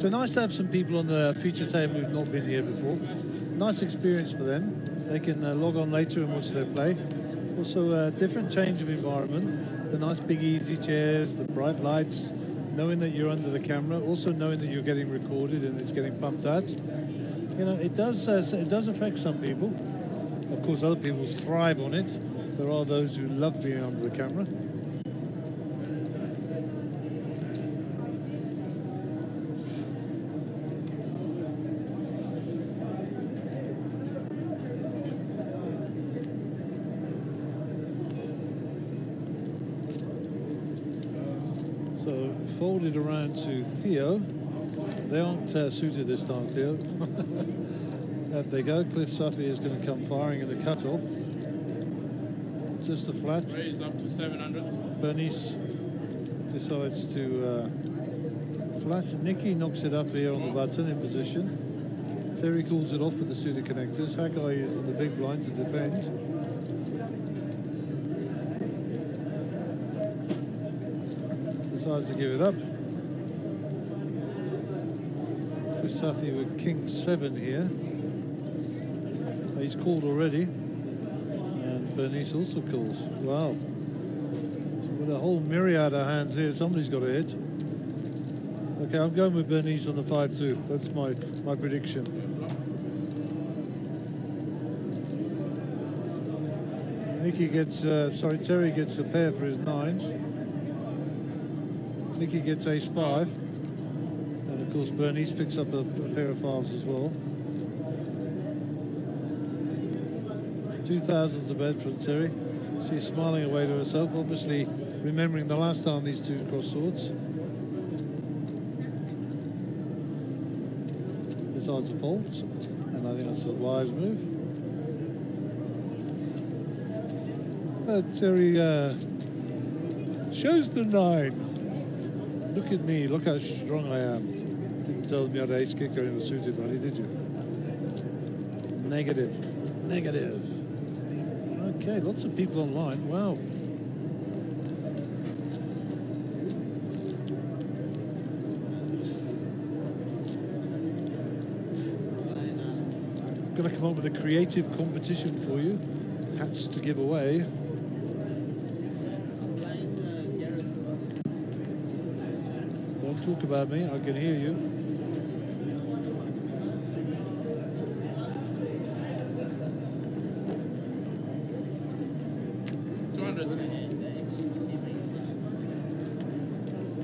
So nice to have some people on the feature table who've not been here before. Nice experience for them. They can log on later and watch their play. Also a different change of environment. The nice big easy chairs, the bright lights, knowing that you're under the camera, also knowing that you're getting recorded and it's getting pumped out. You know, it does affect some people. Of course, other people thrive on it. There are those who love being under the camera. So folded around to Theo. They aren't suited this time, Theo. There they go. Cliff Safi is going to come firing in the cutoff. Just a flat. Raise up to 700. Bernice decides to flat. Nikki knocks it up here on the button in position. Terry calls it off with the suited connectors. Haggai is in the big blind to defend. Decides to give it up. Safi with King 7 here. He's called already. And Bernice also calls. Wow. So with a whole myriad of hands here, somebody's got to hit. Okay, I'm going with Bernice on the 5-2. That's my prediction. Nikki gets, Terry gets a pair for his 9s. Nikki gets ace-5. And of course Bernice picks up a pair of 5s as well. 2,000's a bet from Terry. She's smiling away to herself, obviously remembering the last time these two crossed swords. decides to fold, and I think that's a wise move. Terry shows the 9. Look at me, look how strong I am. Didn't tell me I had ace kicker in the suited money, did you? Negative. Negative. Okay, lots of people online. Wow. I'm going to come up with a creative competition for you. Hats to give away. Don't talk about me, I can hear you.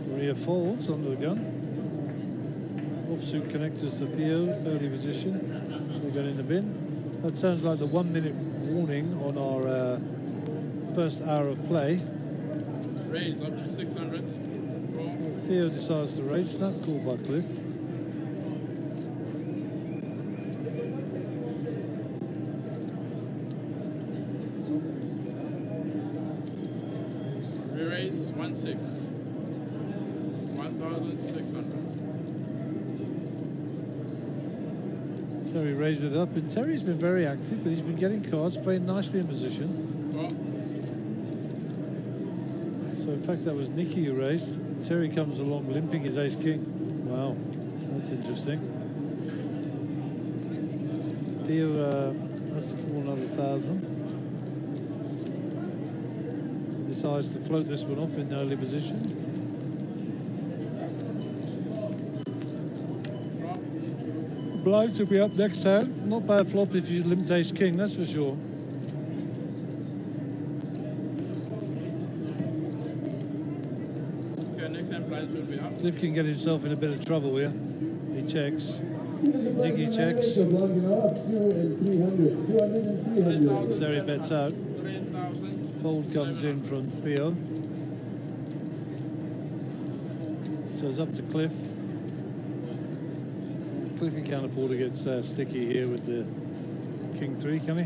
Maria folds under the gun. Offsuit connectors to Theo, early position. They got in the bin. That sounds like the 1 minute warning on our first hour of play. Raise up to 600. Theo decides to raise, snap call by Cliff. Re-raise 1-6. 1,600. Terry raised it up, and Terry's been very active, but he's been getting cards, playing nicely in position. Oh, So in fact that was Nicky who raised. Terry comes along limping his ace-king. Wow, that's interesting. Theo has to call another 1,000. Decides to float this one off in early position. drop. Blinds will be up next hand. Not bad flop if you limped ace-king, that's for sure. Okay, next hand blinds will be up. Cliff can get himself in a bit of trouble here. He checks. Nicky checks. Terry bets out. 3,000. Fold comes in from Theo. So it's up to Cliff. Cliffy can't afford to get sticky here with the King 3, can he?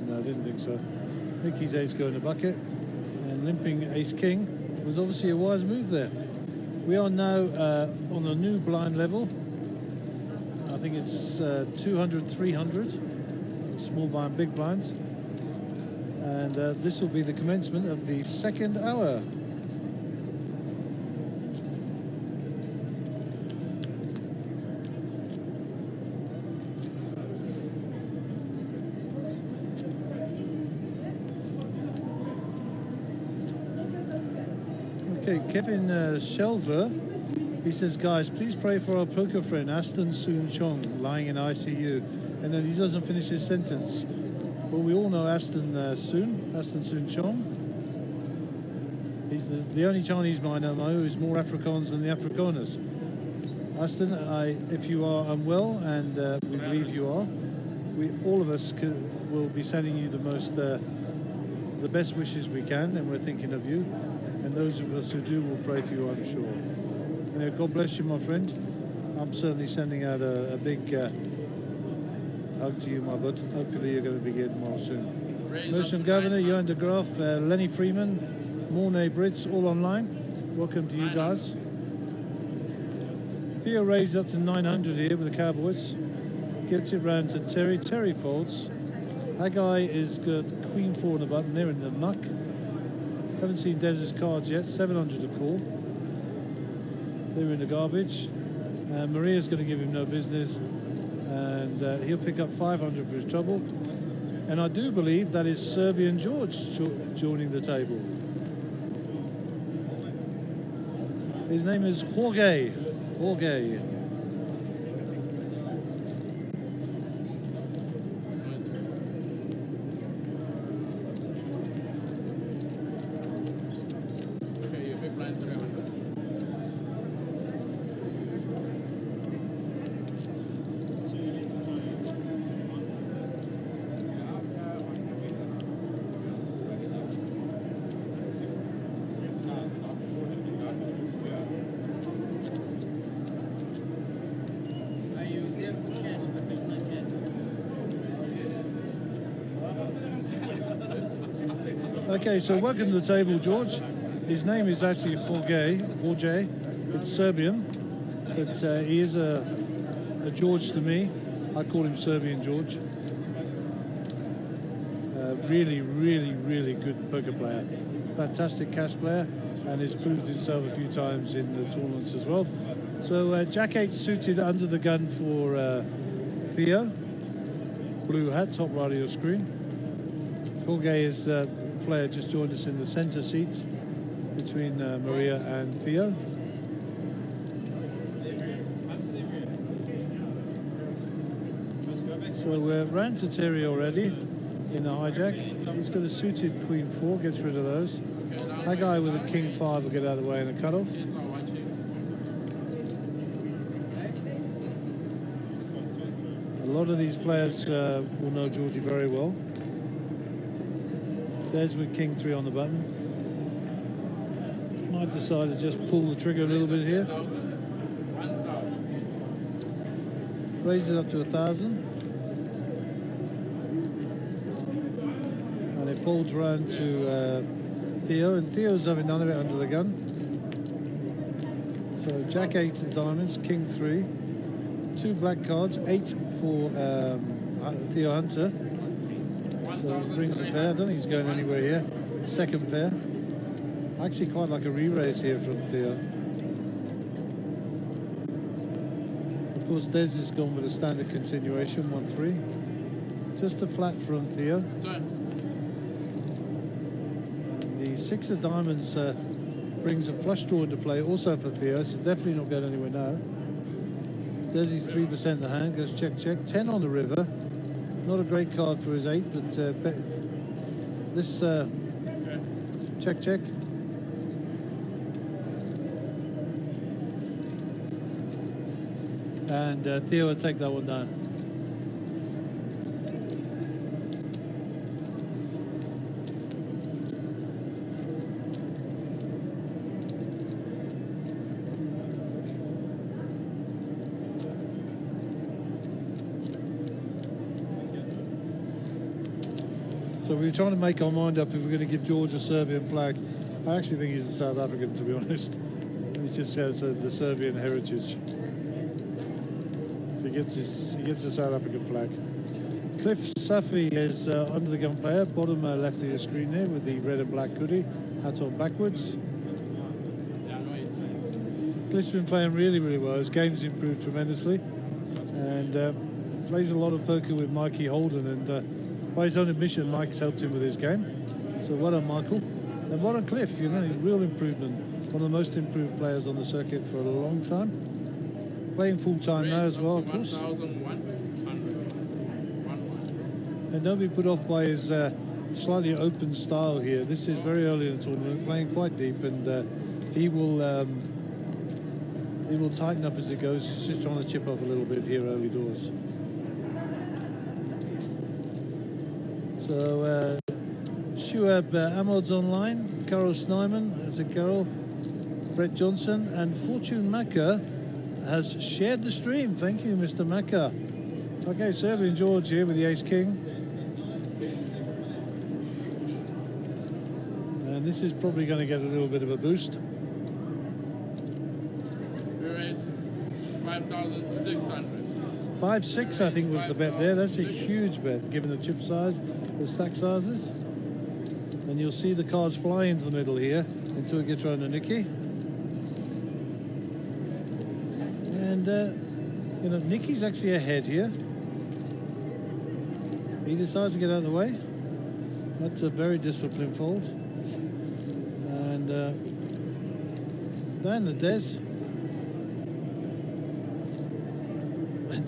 No, I didn't think so. Nicky's ace go in the bucket. And limping ace king was obviously a wise move there. We are now on a new blind level. I think it's 200, 300. Small blind, big blinds. And this will be the commencement of the second hour. Okay, Kevin Shelver, he says, guys, please pray for our poker friend Aston Soon Chong, lying in ICU. And then he doesn't finish his sentence. Well, we all know Aston Soon Chong. He's the only Chinese miner I know who's more Afrikaans than the Afrikaners. Aston, if you are unwell, and we believe you are, all of us will be sending you the best wishes we can, and we're thinking of you. And those of us who do will pray for you, I'm sure. Anyway, God bless you, my friend. I'm certainly sending out a big hug to you, my bud. Hopefully you're going to be getting well soon. Motion Governor, Johan de Graaf, Lenny Freeman, Mornay Brits, all online. Welcome to you guys. Theo raised up to 900 here with the Cowboys. Gets it round to Terry. Terry folds. That guy is got Queen 4 on the button. They're in the muck. Haven't seen Dez's cards yet. 700 to call. They're in the garbage. Maria's going to give him no business. And he'll pick up 500 for his trouble. And I do believe that is Serbian George joining the table. His name is Jorge. Jorge. Okay, you big blind 300. Okay, so welcome to the table, George. His name is actually Jorge. It's Serbian, but he is a George to me. I call him Serbian George. Really, really, really good poker player. Fantastic cash player, and has proved himself a few times in the tournaments as well. So Jack 8 suited under the gun for Theo. Blue hat, top right of your screen. Jorge is the player just joined us in the center seats between Maria and Theo. So we're round to Terry already in a hijack. He's got a suited Queen 4, gets rid of those. That guy with a King 5 will get out of the way in a cutoff. A lot of these players will know Georgie very well. There's with King 3 on the button. Might decide to just pull the trigger a little bit here. Raise it up to 1,000. And it folds around to Theo, and Theo's having none of it under the gun. So Jack 8 of diamonds, King 3, 2 black cards, 8 for Theo Hunter. So it brings a pair. I don't think he's going anywhere here. Second pair. Actually quite like a re-raise here from Theo. Of course Des has gone with a standard continuation, 1-3. Just a flat from Theo. The 6 of diamonds brings a flush draw into play also for Theo. It's definitely not going anywhere now. Desi's 3% the hand, goes check, check. 10 on the river. Not a great card for his 8, but this check, check. And Theo will take that one down. So we were trying to make our mind up if we're going to give George a Serbian flag. I actually think he's a South African, to be honest. He just has the Serbian heritage. So he gets a South African flag. Cliff Safi is under the gun player, bottom left of your screen there with the red and black hoodie, hat on backwards. Cliff's been playing really, really well. His game's improved tremendously, and plays a lot of poker with Mikey Holden, and by his own admission, Mike's helped him with his game. So well done, Michael. And well done, Cliff. You know, real improvement. One of the most improved players on the circuit for a long time. Playing full time now as well, of course. And don't be put off by his slightly open style here. This is very early in the tournament, playing quite deep, and he will tighten up as it goes. He's just trying to chip up a little bit here early doors. So Shuab Ahmed's online, Carol Snyman, there's a Carol, Brett Johnson, and Fortune Macca has shared the stream. Thank you, Mr. Macca. Okay, Serbian George here with the Ace King. And this is probably going to get a little bit of a boost. We raised 5,600. 5-6 I think was the bet there. That's a huge bet given the chip size, the stack sizes. And you'll see the cards fly into the middle here until it gets around to Nicky. And you know, Nicky's actually ahead here. He decides to get out of the way. That's a very disciplined fold. And down the Des.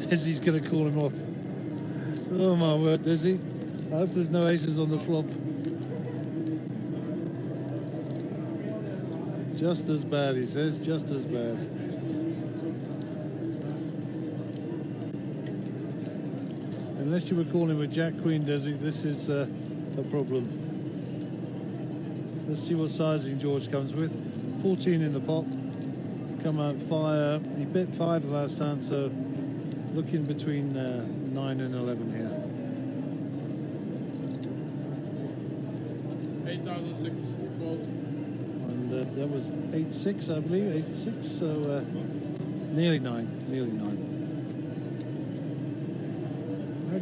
Desi's going to call him off. Oh my word, Desi. I hope there's no aces on the flop. Just as bad, he says, just as bad. Unless you were calling with Jack Queen, Desi, this is a problem. Let's see what sizing George comes with. 14 in the pot. Come out fire. He bet 5 the last hand, so looking between 9 and 11 here. 8,006 volt. And that was 8.6, I believe, 8.6, so nearly 9, nearly 9.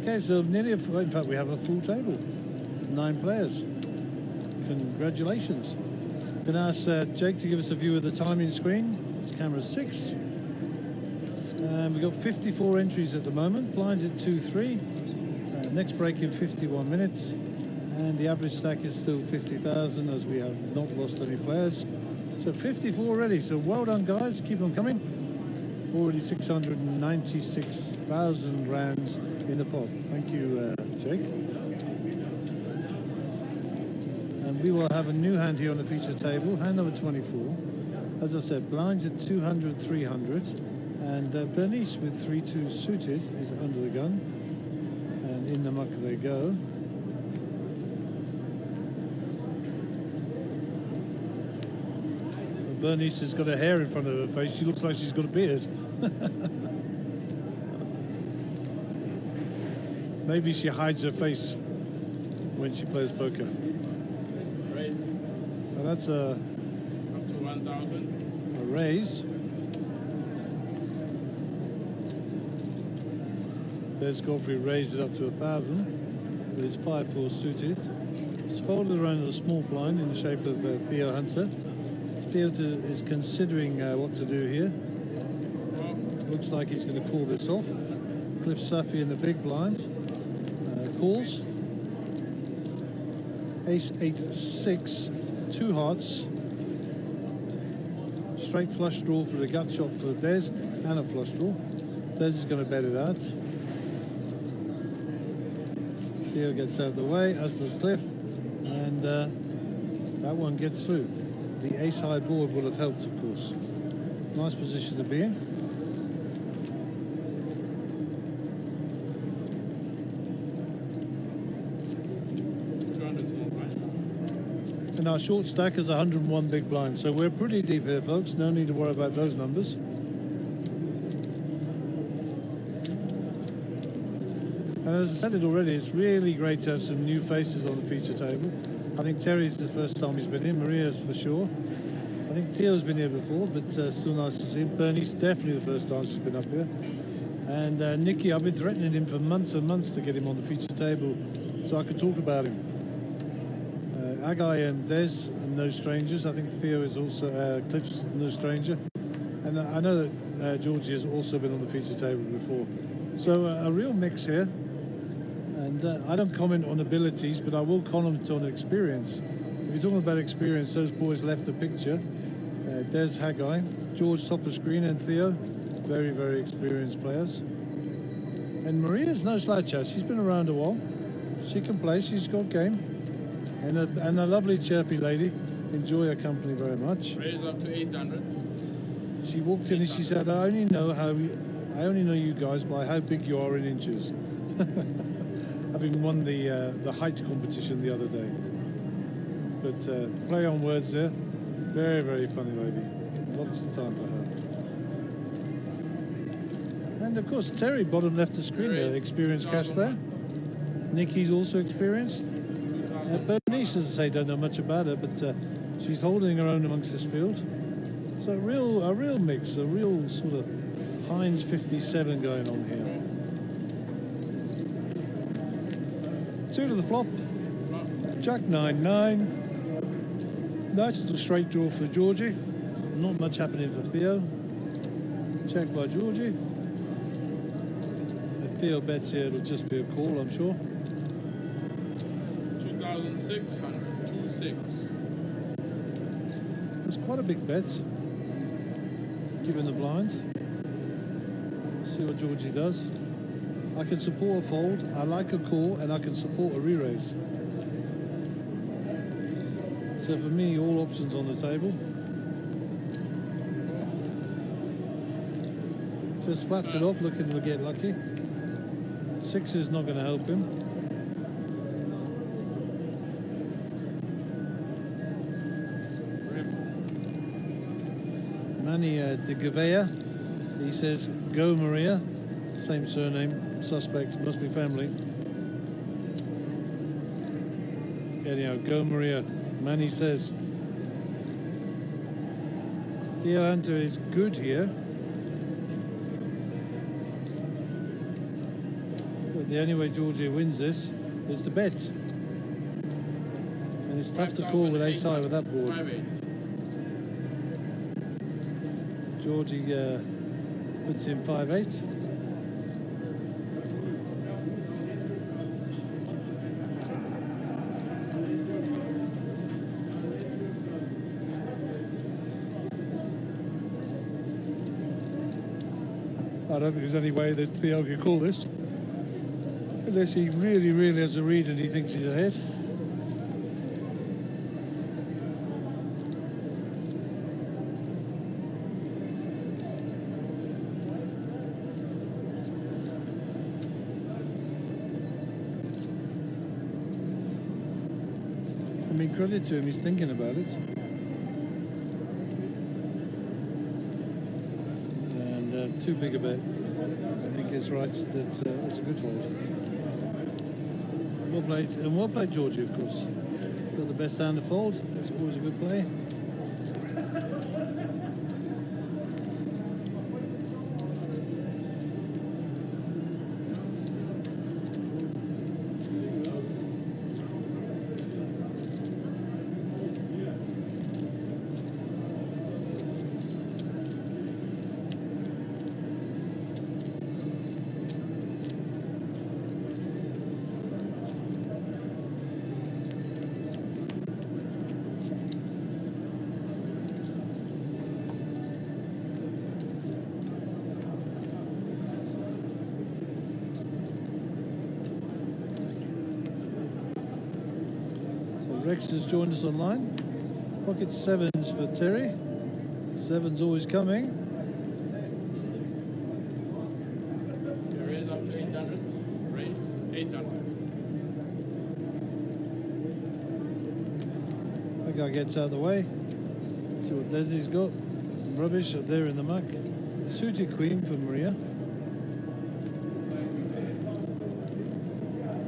Okay, so nearly, in fact, we have a full table, 9 players. Congratulations. Going to ask Jake to give us a view of the timing screen. It's camera 6. And we've got 54 entries at the moment. Blinds at 2-3. Next break in 51 minutes. And the average stack is still 50,000 as we have not lost any players. So 54 already. So well done, guys. Keep on coming. Already 696,000 rands in the pot. Thank you, Jake. And we will have a new hand here on the feature table, hand number 24. As I said, blinds at 200, 300. And Bernice with 3-2 suited is under the gun. And in the muck they go. Bernice has got a hair in front of her face. She looks like she's got a beard. Maybe she hides her face when she plays poker. Raise Well, that's a up to 1,000. raise. There's Godfrey raised it up to 1,000. But it's 5-4 suited. It's folded around the small blind in the shape of Theo Hunter. Theo is considering what to do here. Looks like he's going to call this off. Cliff Safi in the big blind. Calls. Ace 8-6. 2 hearts. Straight flush draw for the gut shot for Des and a flush draw. Des is going to bet it out. Theo gets out of the way, as does Cliff. And that one gets through. The ace high board would have helped, of course. Nice position to be in. And our short stack is 101 big blinds, so we're pretty deep here, folks. No need to worry about those numbers. And as I said it already, it's really great to have some new faces on the feature table. I think Terry's the first time he's been here, Maria's for sure. I think Theo's been here before, but still nice to see him. Bernice, definitely the first time she's been up here. And Nicky, I've been threatening him for months and months to get him on the feature table so I could talk about him. Agai and Des are no strangers. I think Theo is also, Cliff's no stranger. And I know that Georgie has also been on the feature table before. So a real mix here. And I don't comment on abilities, but I will comment on experience. If you're talking about experience, those boys left a picture. Des, Haggai, George top of screen, and Theo, very, very experienced players. And Maria's no sloucher. She's been around a while. She can play. She's got game. And a lovely chirpy lady. Enjoy her company very much. Raise up to 800. She walked in and she said, I only know you guys by how big you are in inches. Having won the height competition the other day. But play on words there. Very, very funny lady. Lots of time for her. And of course, Terry, bottom left of screen there, experienced cash player. Nikki's also experienced. Bernice, as I say, don't know much about her, but she's holding her own amongst this field. So a real mix, a real sort of Heinz 57 going on here. 2 to the flop. Jack 9-9. Nice little straight draw for Georgie. Not much happening for Theo. Check by Georgie. If Theo bets here, it'll just be a call, I'm sure. 2,600. 2-6. It's quite a big bet, given the blinds. See what Georgie does. I can support a fold, I like a call, and I can support a re-raise. So for me, all options on the table. Just flats it off, looking to get lucky. 6 is not going to help him. Manny de Gavea, he says, go Maria. Same surname, suspect, must be family. Anyhow, go Maria. Manny says Theo Hunter is good here. But the only way Georgia wins this is to bet. And it's tough to call with ace high with that board. 5-8. Georgie puts in 5-8. I don't think there's any way that Theo can call this. Unless he really, really has a read and he thinks he's ahead. I mean, credit to him, he's thinking about it. And too big a bet. I think it's right that it's a good fold. Well played, Georgie, of course. Got the best hand to fold. It's always a good play. Rex has joined us online. Pocket sevens for Terry. Seven's always coming. Raise up to 800. Raise 800. That guy gets out of the way. See what Desi's got. Rubbish up there in the muck. Suited queen for Maria.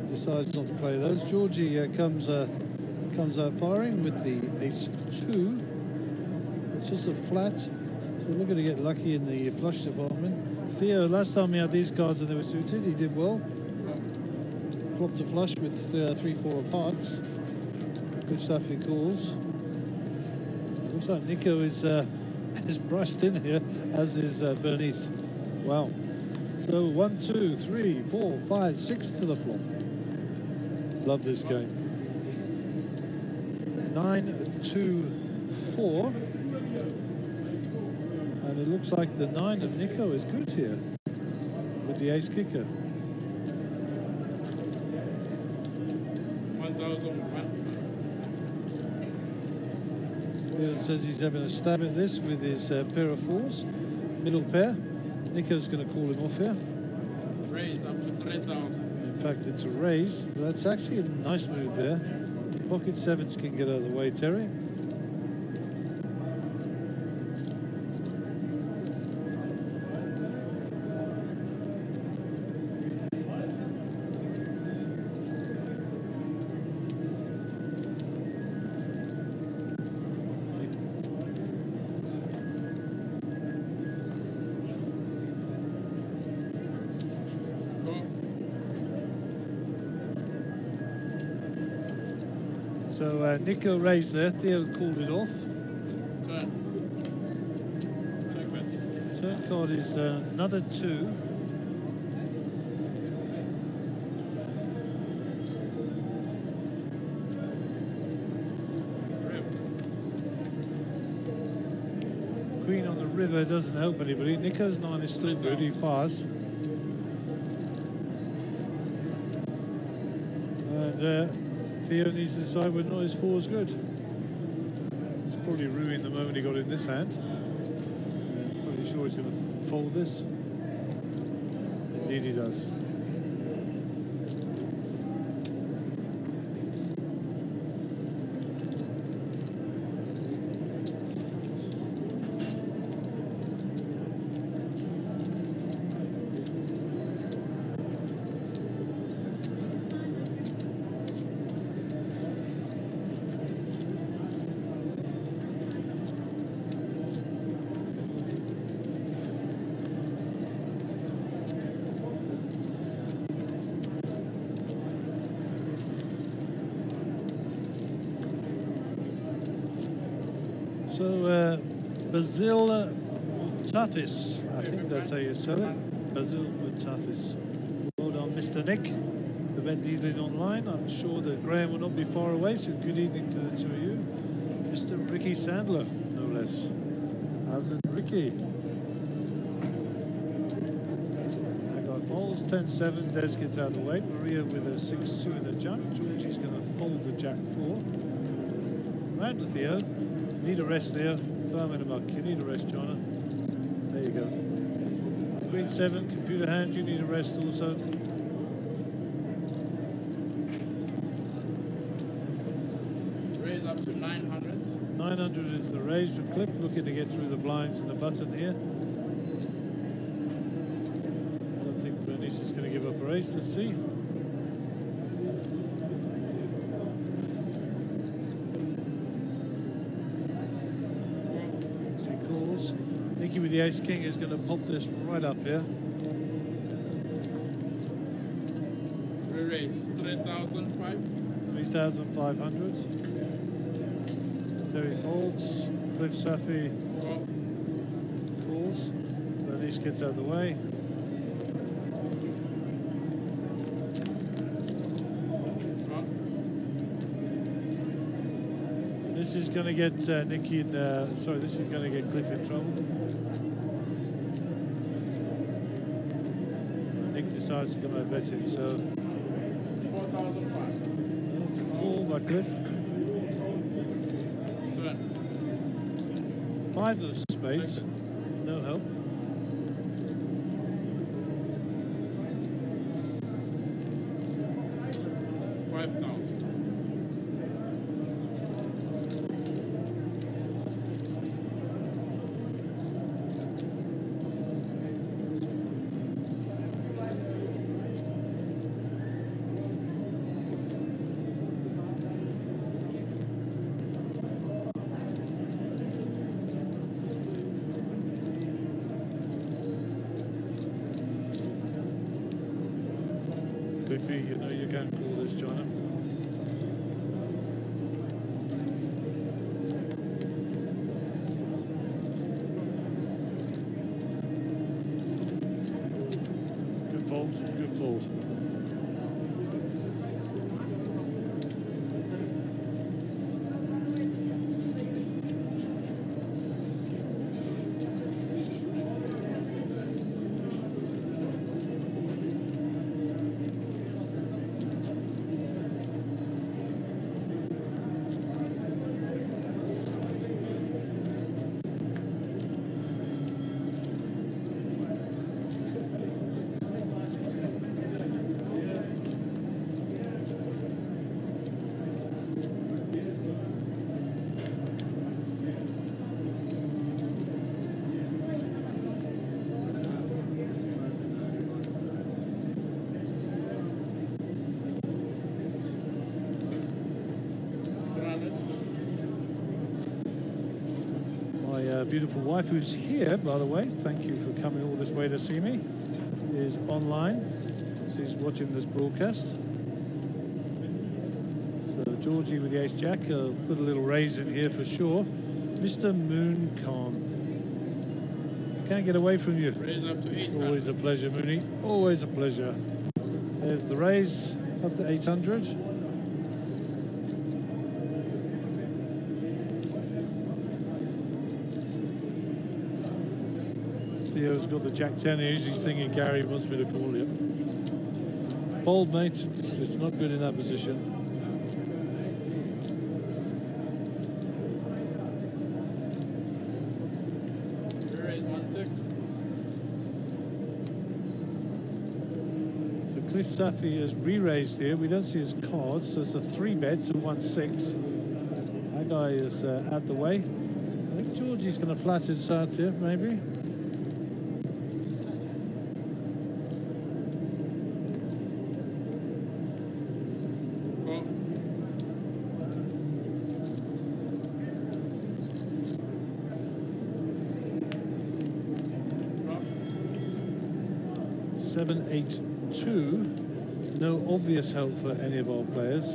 Decides not to play those. Georgie comes out firing with the ace-2. It's just a flat, so we're looking to get lucky in the flush department. Theo, last time he had these cards and they were suited, he did well. Flopped a flush with 3-4 of hearts. Good stuff, he calls. Looks like Nico is priced in here, as is Bernice. Wow. So 1, 2, 3, 4, 5, 6 to the flop. Love this game. 9, 2, 4, and it looks like the 9 of Nico is good here with the ace kicker. 1001. Bill says he's having a stab at this with his pair of fours, middle pair. Nico's going to call him off here. Raise up to 3,000. In fact, it's a raise. That's actually a nice move there. Pocket sevens can get out of the way, Terry. So Nico raised there, Theo called it off. Turn. Checkmate. Turn card is another 2. Queen on the river doesn't help anybody. Nico's 9 is still good, he fires. And Theo needs to decide whether or not his 4 is good. It's probably ruined the moment he got in this hand. Pretty sure he's going to fold this. Indeed he does. Basil Mutafis, I think that's how you spell it. Basil Mutafis. Well done, Mr. Nick. The bet dealing online. I'm sure that Graham will not be far away, so good evening to the two of you. Mr. Ricky Sandler, no less. How's it, Ricky? I got folds, 10-7, Des gets out of the way. Maria with a 6-2 in the jump. Georgie's going to fold the Jack 4. Round to Theo. Need a rest there. Throw him in a muck. You need a rest, Jonna. There you go. Queen 7, computer hand, you need a rest also. Raise up to 900. 900 is the raise for Clip, looking to get through the blinds and the button here. Don't think Bernice is going to give up a raise. Let's see. She calls. Nikki with the ace king is going to pop this right up here. We raise 3,005. 3,500. Terry folds. Cliff Safi Call. calls. Bernice gets out of the way. Call. This is going to get Nikki in, sorry, this is going to get Cliff in trouble. Nick decides to come out betting, so 4,005. it's a call by Cliff. Turn. 5 of spades, Second. no help. $5,000. Cliffy, you know you can't call this, Johnny. Good fold, good fold. Beautiful wife, who's here, by the way, thank you for coming all this way to see me, is online. She's watching this broadcast. So Georgie with the ace-jack, put a little raise in here for sure. Mr. Mooncon. Can't get away from you. Raise up to 800. Always a pleasure, Mooney. Always a pleasure. There's the raise up to 800. Theo's got the Jack 10 here. He's thinking Gary wants me to call him. Fold, mate. It's not good in that position. We raise 1,600. So Cliff Safi has re-raised here. We don't see his cards, so it's a 3-bet to 1-6. That guy is out the way. I think Georgie's going to flat his out here, maybe. Call. 7-8-2. No obvious help for any of our players.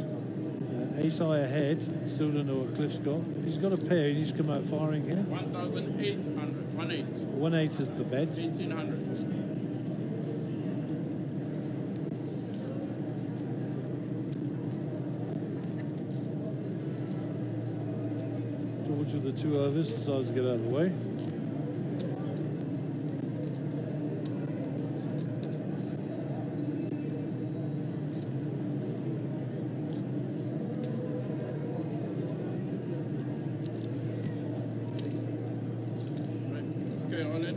Ace high ahead. Still don't know what Cliff's got. If he's got a pair, he needs to come out firing here. 1,800. 1,800. 1-8 is the bet. 1,800. George with the 2 overs decides to get out of the way. Okay, all in.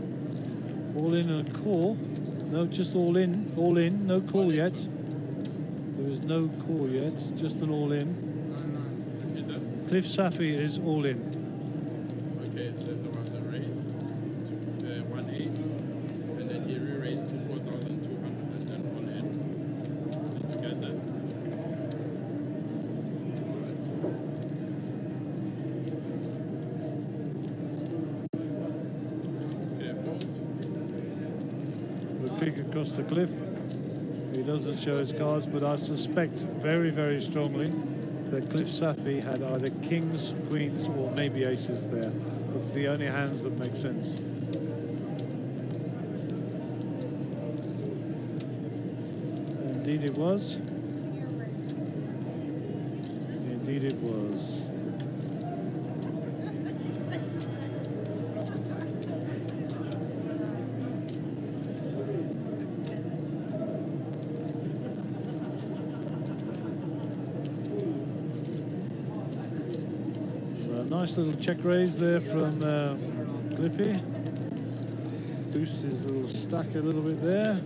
All in and a call. No, just all in. All in. No call yet. There is no call yet. Just an all in. Repeat that. Cliff Safi is all in. Okay, so there was a raise to 1,800, and then he re-raised to 4,200, and then all in. Did you get that? Okay, fold. The kick across the cliff. He doesn't show his cards, but I suspect very, very strongly that Cliff Safi had either kings, queens, or maybe aces there. It's the only hands that make sense. Indeed it was. Indeed it was. Nice little check raise there from Cliffy. Boosts his little stack a little bit there.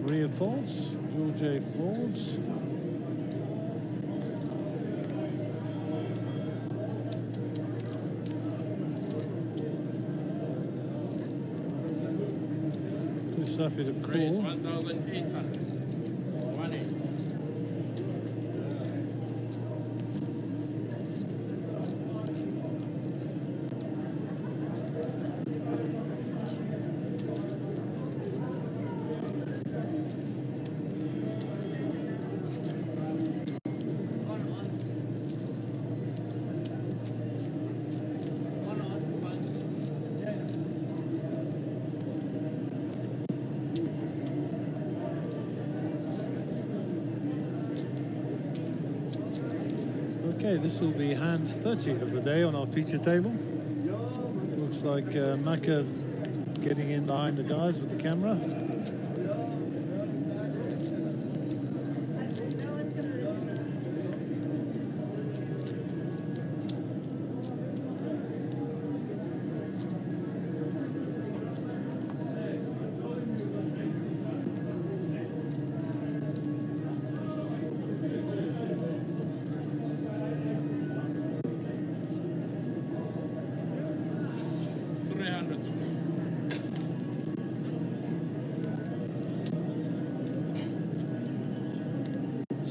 Maria folds, George A folds. Cliff Safi to Raise call. 1,800. 1,800. Okay, this will be hand 30 of the day on our feature table. Looks like Maka getting in behind the guys with the camera.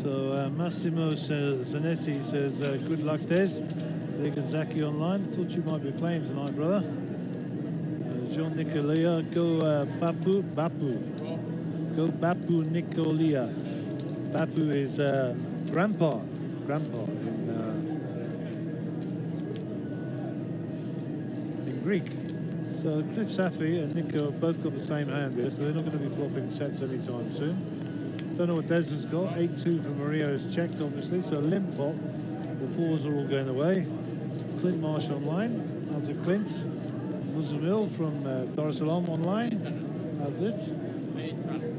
So Massimo Zanetti says, good luck, Des. Zaki online. Thought you might be playing tonight, brother. John Nicolia, go Bapu. Go Bapu Nicolia. Bapu is grandpa in Greek. So Cliff Safi and Nico both got the same hand there, so they're not going to be flopping sets anytime soon. Don't know what Des has got. 8-2 for Maria is checked, obviously, so limp flop. The fours are all going away. Clint Marsh online. That's a Clint. Muzamil from Dar es Salaam online. That's it. 800.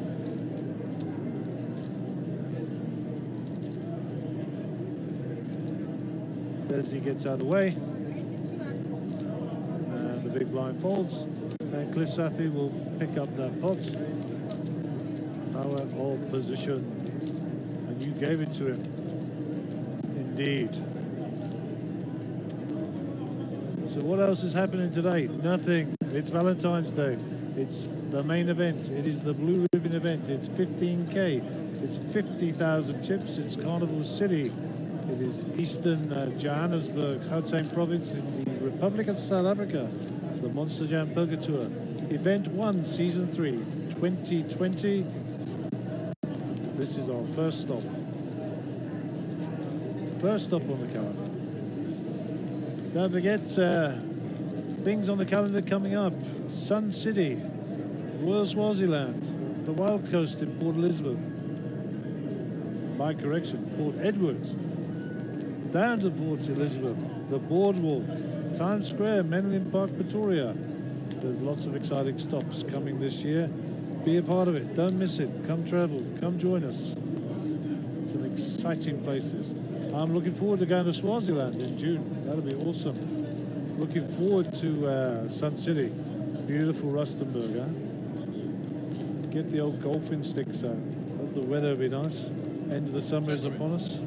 Desi gets out of the way. And the big blind folds. And Cliff Safi will pick up that pot. Power of position. And you gave it to him. Indeed. So what else is happening today? Nothing. It's Valentine's Day. It's the main event. It is the Blue Ribbon event. It's 15K. It's 50,000 chips. It's Carnival City. It is Eastern Johannesburg, Gauteng province in the Republic of South Africa. The Monster Jam Poker Tour. Event 1, Season 3, 2020. This is our first stop. First stop on the calendar. Don't forget, things on the calendar coming up. Sun City, Royal Swaziland, the Wild Coast in Port Elizabeth. My correction, Port Edwards. Down to Port Elizabeth, the Boardwalk, Times Square, Menlyn Park, Pretoria. There's lots of exciting stops coming this year. Be a part of it. Don't miss it. Come travel. Come join us. Some exciting places. I'm looking forward to going to Swaziland in June. That'll be awesome. Looking forward to Sun City. Beautiful Rustenburg, huh? Get the old golfing sticks out. The weather will be nice. End of the summer is upon us.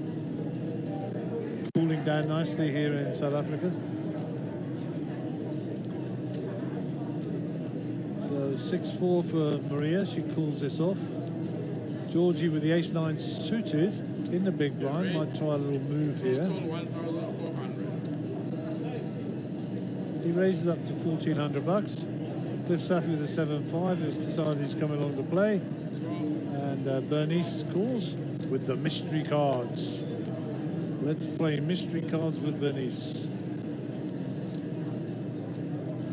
Cooling down nicely here in South Africa. So 6-4 for Maria. She calls this off. Georgie with the ace-9 suited in the big blind. Might try a little move here. Total 1,400. He raises up to 1,400 bucks. Cliff Safi with the 7-5 has decided he's coming along to play. And Bernice calls with the mystery cards. Let's play mystery cards with Bernice.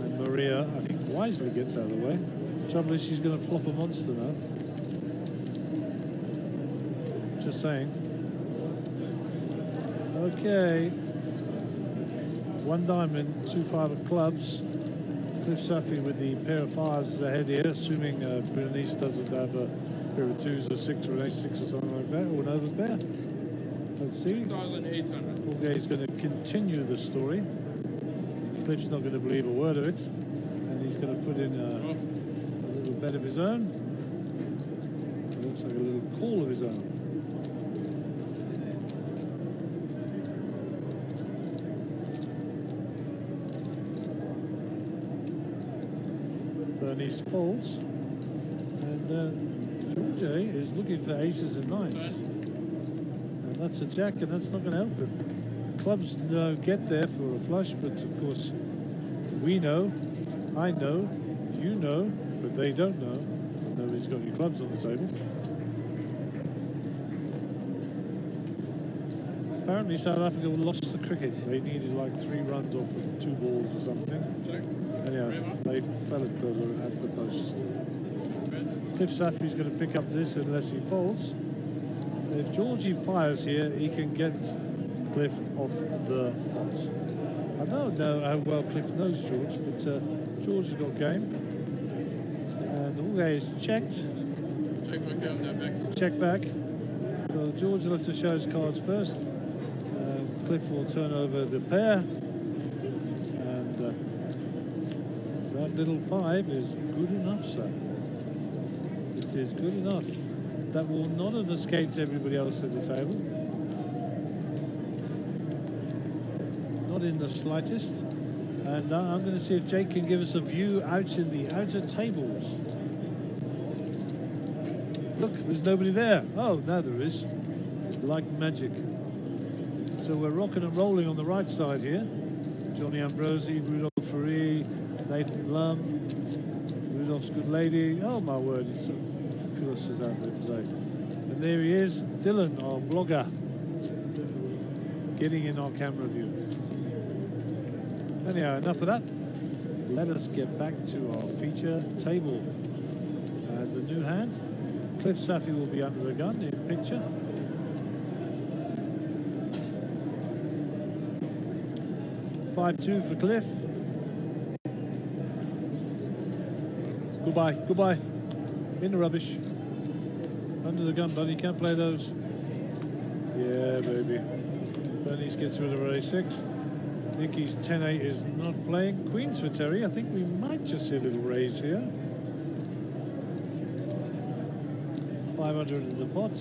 And Maria, I think, wisely gets out of the way. Trouble is she's going to flop a monster now. Just saying. Okay. 1 diamond, 2 5 of clubs. Cliff Safi with the pair of 5s ahead here, assuming Bernice doesn't have a pair of 2s or 6 or an ace 6 or something like that, or an overpair. Let's see. 2,800. Jorge is going to continue the story. Cliff's not going to believe a word of it, and he's going to put in a little bet of his own. It looks like a little call of his own. Bernice folds, and Jorge is looking for aces and 9s. And that's a jack, and that's not going to help him. Clubs get there for a flush, but of course we know, I know, you know, but they don't know. Nobody's got any clubs on the table. Apparently South Africa lost the cricket. They needed like 3 runs off of 2 balls or something. Anyhow, they fell at the post. Cliff Safi's going to pick up this unless he folds. If Georgie fires here, he can get Cliff off the pot. I don't know how well Cliff knows George, but George has got game. And Jorge is checked. Check back. So George lets us show his cards first. Cliff will turn over the pair. And that little 5 is good enough, sir. It is good enough. That will not have escaped everybody else at the table. Not in the slightest. And I'm going to see if Jake can give us a view out in the outer tables. Look, there's nobody there. Oh, now there is. Like magic. So we're rocking and rolling on the right side here. Johnny Ambrosi, Rudolph Ferree, Nathan Lum, Rudolph's good lady. Oh my word, it's so cool is out there today. And there he is, Dylan, our blogger, getting in our camera view. Anyhow, enough of that. Let us get back to our feature table. And the new hand, Cliff Safi will be under the gun in picture. $5-2 for Cliff. Goodbye, goodbye. In the rubbish. Under the gun, buddy. Can't play those. Yeah, baby. Bernice gets rid of her A6. Nicky's 10-8 is not playing. Queens for Terry. I think we might just see a little raise here. 500 in the pot.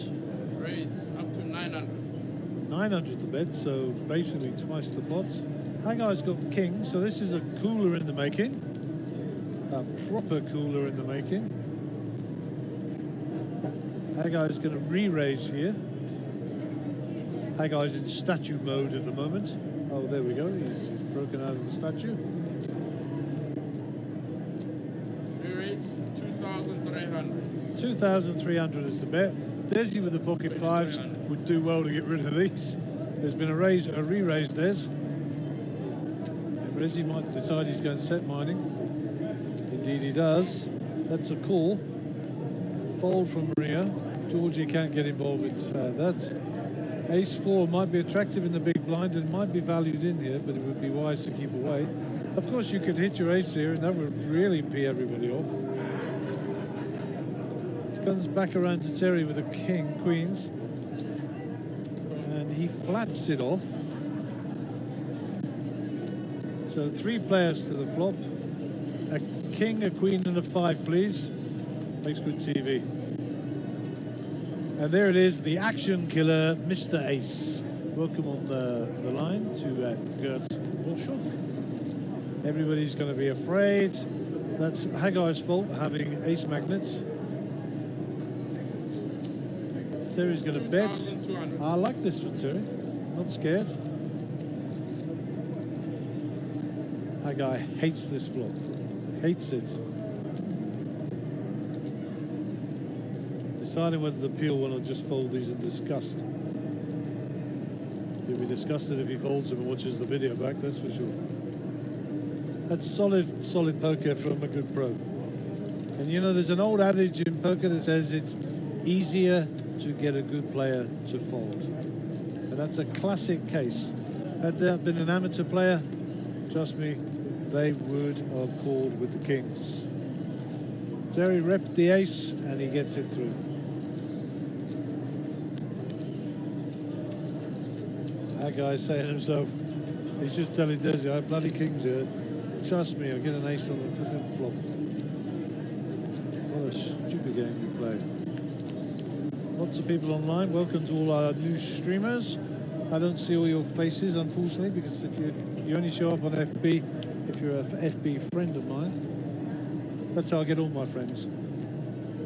Raise up to 900. 900 the bet, so basically twice the pot. Hagai's got king, so this is a cooler in the making. A proper cooler in the making. Haggai's going to re-raise here. Haggai's in statue mode at the moment. Oh, there we go. He's broken out of the statue. Re-raise 2,300. 2,300 is the bet. Desi with the pocket fives would do well to get rid of these. There's been a re-raise Des. Resi might decide he's going to set mining. Indeed he does. That's a call. Fold from Maria. Georgie can't get involved with that. Ace 4 might be attractive in the big blind and might be valued in here, but it would be wise to keep away. Of course you could hit your ace here and that would really pee everybody off. Comes back around to Terry with a king, queens. And he flaps it off. So 3 players to the flop. A king, a queen and a 5, please. Makes good TV. And there it is, the action killer, Mr. Ace. Welcome on the line to Gert Warshoff. Everybody's going to be afraid. That's Haggai's fault, having ace magnets. Terry's going to bet. I like this one, Terry. Not scared. Haggai hates this flop. Hates it. Deciding whether the peel one will just fold these in disgust. He'll be disgusted if he folds them and watches the video back, that's for sure. That's solid poker from a good pro. And you know, there's an old adage in poker that says it's easier to get a good player to fold. And that's a classic case. Had there been an amateur player, trust me, they would have called with the kings. Terry repped the ace and he gets it through. That guy's saying to himself, he's just telling Desi, I have bloody kings here. Trust me, I'll get an ace on the flipping flop. What a stupid game you play. Lots of people online. Welcome to all our new streamers. I don't see all your faces, unfortunately, because if you only show up on FB if you're an FB friend of mine. That's how I get all my friends.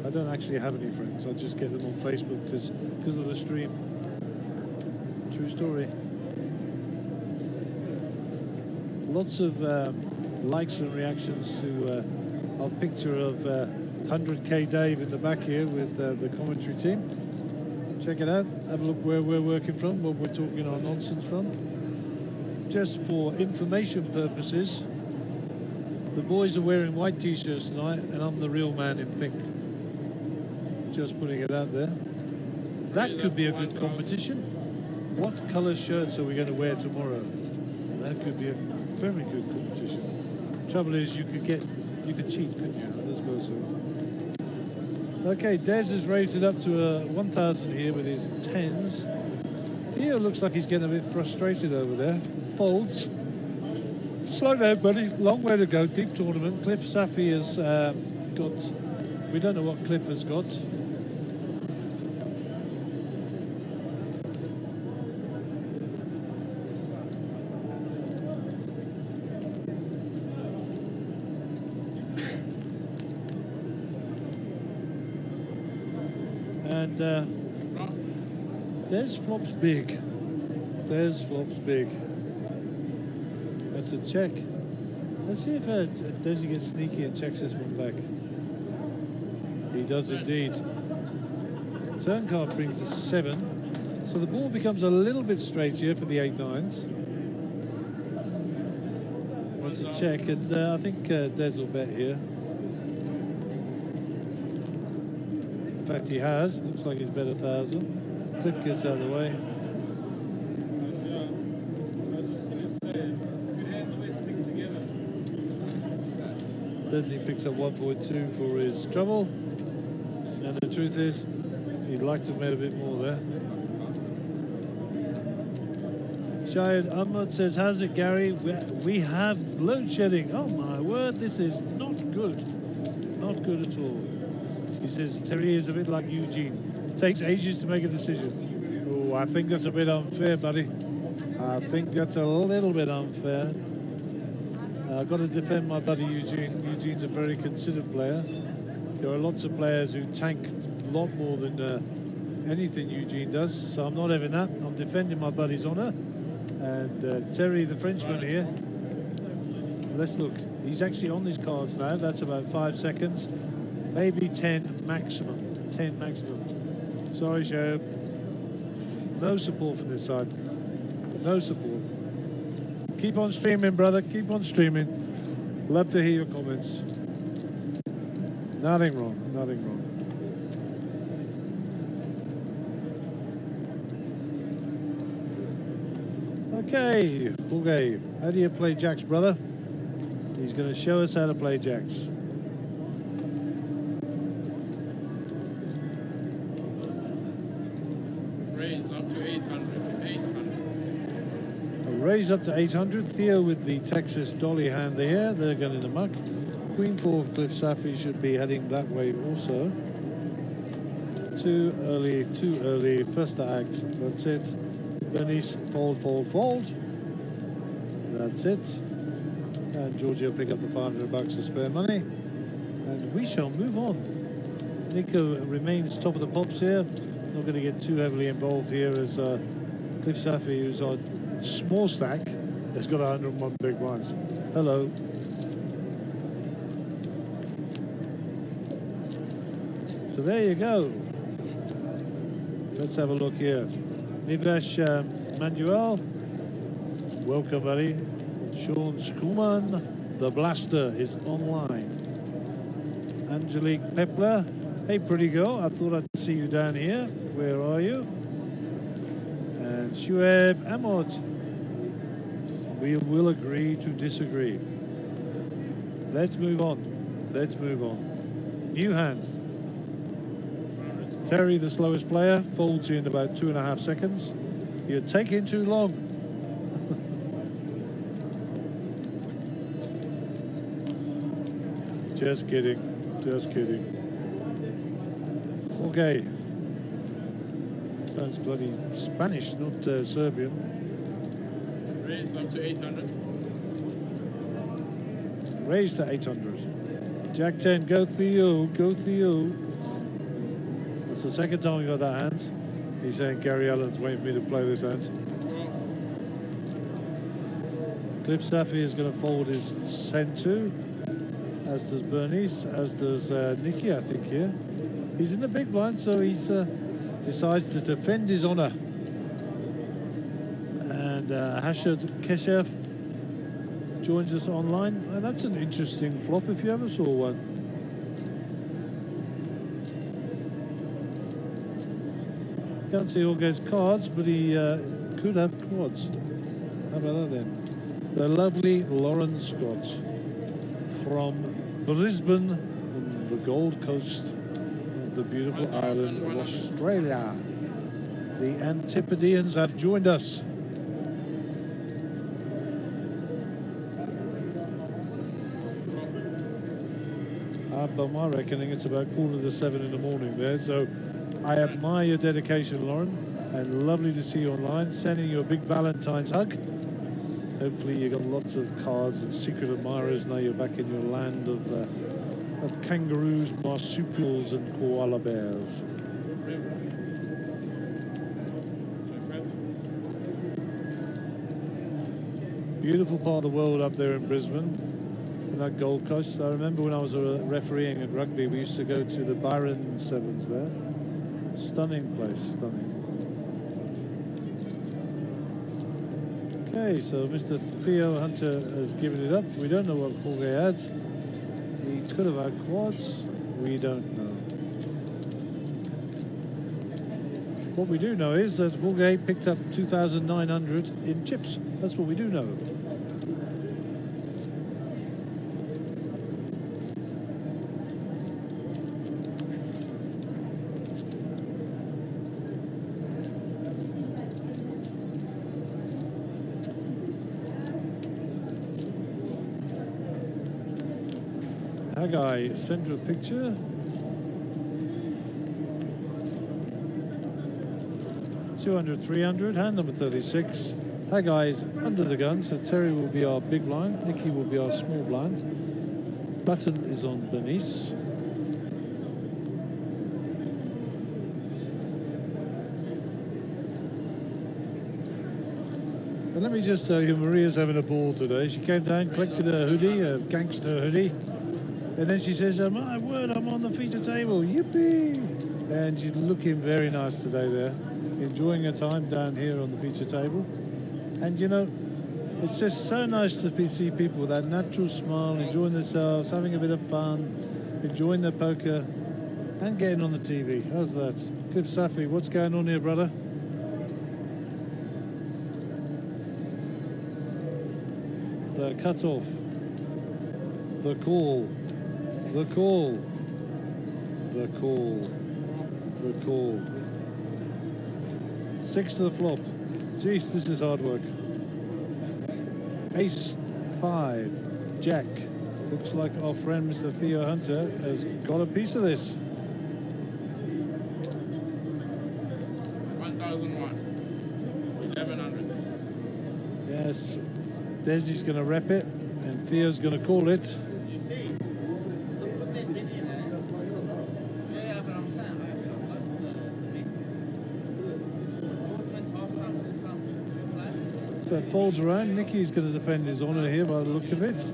I don't actually have any friends. I just get them on Facebook because of the stream. True story. Lots of likes and reactions to our picture of 100k Dave in the back here with the commentary team. Check it out. Have a look where we're working from, what we're talking our nonsense from. Just for information purposes, the boys are wearing white t-shirts tonight and I'm the real man in pink. Just putting it out there. That could be a good competition. What colour shirts are we going to wear tomorrow? That could be a very good competition. Trouble is you could cheat, couldn't you? I suppose so. Okay, Des has raised it up to 1,000 here with his 10s. Theo looks like he's getting a bit frustrated over there. Folds. Slow down, buddy. Long way to go. Deep tournament. Cliff Safi has got... We don't know what Cliff has got. And Des flops big. Des flops big. That's a check. Let's see if Desi gets sneaky and checks this one back. He does indeed. Turn card brings a 7. So the ball becomes a little bit straight here for the 8-9s. That's a check, and I think Des will bet here. In fact, he has. Looks like he's bet 1,000. Cliff gets out of the way. Desi picks up 1.2 for his trouble. And the truth is, he'd like to have made a bit more there. Shahid Ahmad says, how's it, Gary? We have load shedding. Oh my word, this is not good. Not good at all. He says, Terry is a bit like Eugene. Takes ages to make a decision. Oh, I think that's a bit unfair, buddy. I think that's a little bit unfair. I've got to defend my buddy Eugene. Eugene's a very considered player. There are lots of players who tank a lot more than anything Eugene does, so I'm not having that. I'm defending my buddy's honour. And Terry, the Frenchman here, let's look. He's actually on these cards now. That's about 5 seconds. Maybe 10 maximum. 10 maximum. Sorry, Shoaib. No support from this side. No support. Keep on streaming, brother. Keep on streaming. Love to hear your comments. Nothing wrong. Nothing wrong. Okay, okay. How do you play jacks, brother? He's going to show us how to play jacks. Raise up to 800. 800. A raise up to 800. Theo with the Texas dolly hand there. They're going in the muck. Queen 4 of Cliff Safi should be heading that way also. Too early, too early. First to act. That's it. Bernice, fold, fold, fold. That's it. And Georgia will pick up the 500 bucks of spare money. And we shall move on. Nico remains top of the pops here. Not going to get too heavily involved here as Cliff Safi, who's on small stack, has got 101 big blinds. Hello. So there you go. Let's have a look here. Nivesh Manuel, welcome, buddy. Sean Skuman, the Blaster, is online. Angelique Pepler, hey, pretty girl. I thought I'd see you down here. Where are you? And Shuaib Amod, we will agree to disagree. Let's move on. Let's move on. New hand. Terry, the slowest player, folds in about 2.5 seconds. You're taking too long. Just kidding. Just kidding. Okay. Sounds bloody Spanish, not Serbian. Raise up to 800. Raise to 800. Jack 10, go Theo, go Theo. That's the second time we got that hand. He's saying Gary Allen's waiting for me to play this hand. Cliff Safi is going to fold his send to, as does Bernice, as does Nicky, I think, here. He's in the big blind, so he's decides to defend his honour. And Hashad Keshev joins us online. And that's an interesting flop if you ever saw one. Can't see Jorge's cards, but he could have quads. How about that then? The lovely Lauren Scott from Brisbane, on the Gold Coast of the beautiful island of Australia. The Antipodeans have joined us. By my reckoning, it's about 6:45 in the morning there, so I admire your dedication, Lauren, and lovely to see you online. Sending you a big Valentine's hug. Hopefully you got lots of cards and secret admirers now you're back in your land of kangaroos, marsupials and koala bears. Beautiful part of the world up there in Brisbane, and that Gold Coast. I remember when I was refereeing at rugby, we used to go to the Byron Sevens there. Stunning place, stunning. Okay, so Mr. Theo Hunter has given it up. We don't know what Jorge had. He could have had quads. We don't know. What we do know is that Jorge picked up 2,900 in chips. That's what we do know. Guy, central picture. $200, $300, hand number 36. That guy is under the gun, so Terry will be our big blind, Nicky will be our small blind. Button is on Bernice. And let me just tell you, Maria's having a ball today. She came down, collected a hoodie, a gangster hoodie, and then she says, my word, I'm on the feature table, yippee! And she's looking very nice today there, enjoying her time down here on the feature table. And you know, it's just so nice to see people with that natural smile, enjoying themselves, having a bit of fun, enjoying their poker, and getting on the TV. How's that? Cliff Safi, what's going on here, brother? The cut-off, the call, the call, the call, the call. 6 to the flop. Jeez, this is hard work. Ace 5, Jack. Looks like our friend Mr. Theo Hunter has got a piece of this. 1001. 1100. Yes, Desi's going to rep it, and Theo's going to call it. You see? Put that video there. Yeah, but I'm saying, I love the mix. So it folds around. Nicky's going to defend his honour here by the look of it.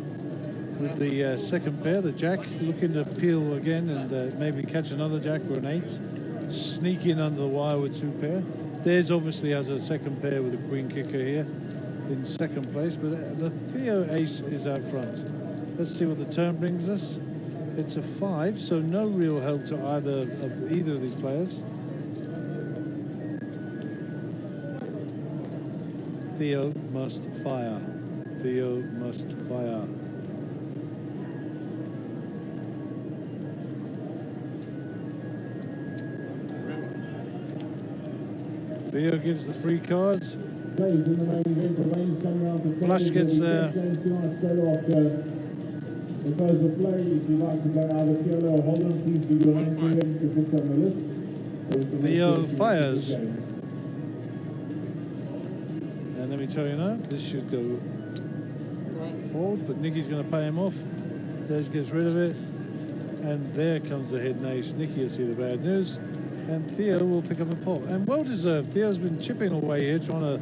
With the second pair, the Jack looking to peel again and maybe catch another Jack or an 8. Sneak in under the wire with 2 pair. Des obviously has a second pair with a queen kicker here in second place, but the Theo ace is out front. Let's see what the turn brings us. It's a 5, so no real help to either of these players. Theo must fire. Theo must fire. Theo gives the 3 cards. Flush gets there. If there's a play, if you like to play either Fiona or Holland, please do your name to put them on the list. Theo fires. And let me tell you now, this should go forward, but Nicky's going to pay him off. Des gets rid of it. And there comes the hidden ace. Nicky will see the bad news. And Theo will pick up a pot. And well deserved. Theo's been chipping away here, trying to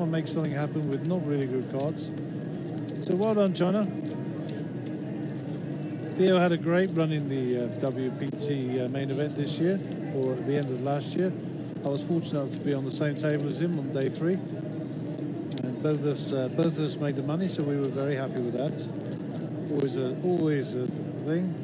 make something happen with not really good cards. So well done, China. Theo had a great run in the WPT main event this year, or at the end of last year. I was fortunate enough to be on the same table as him on day 3. And both of us made the money, so we were very happy with that. Always a thing.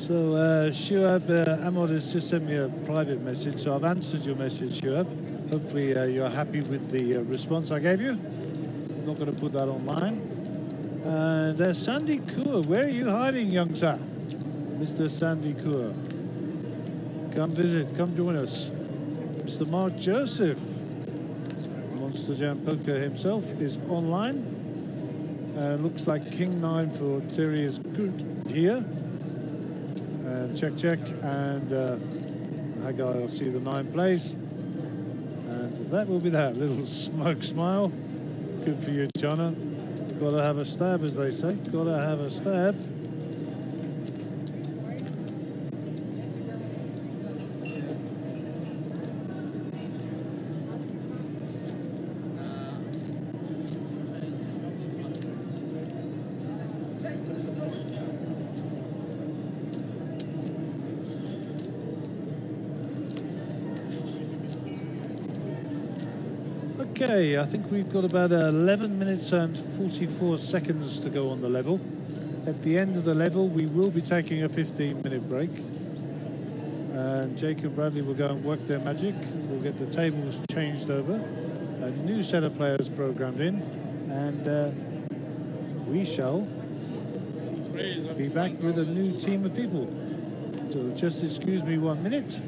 So Shuab Ahmad has just sent me a private message, so I've answered your message, Shuab. Hopefully you're happy with the response I gave you. I'm not going to put that online. And Sandy Kaur, where are you hiding, young sir? Mr. Sandy Kaur. Come visit, come join us. Mr. Mark Joseph, Monster Jam Poker himself, is online. Looks like King 9 for Terry is good here. Check, check, and Haggai, I'll see the 9 plays. And that will be that little smug smile. Good for you, Jonna. Gotta have a stab, as they say. Gotta have a stab. Okay, I think we've got about 11 minutes and 44 seconds to go on the level. At the end of the level, we will be taking a 15-minute break. And Jake and Bradley will go and work their magic. We'll get the tables changed over, a new set of players programmed in, and we shall be back with a new team of people. So just excuse me 1 minute.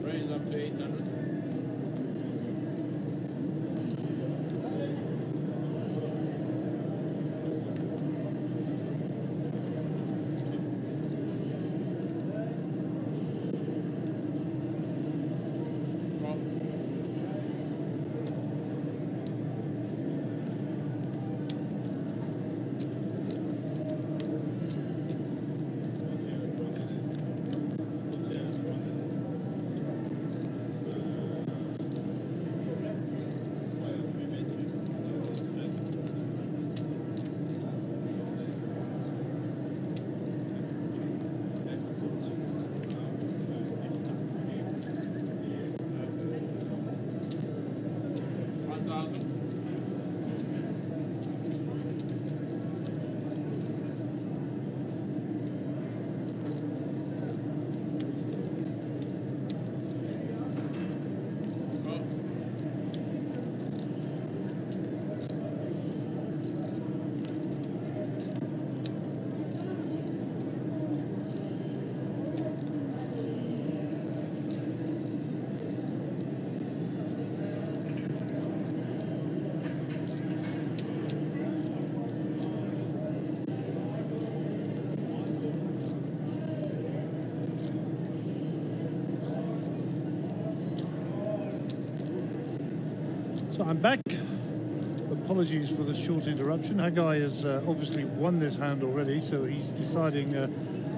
Raise up to 800. So I'm back. Apologies for the short interruption. Haggai has obviously won this hand already, so he's deciding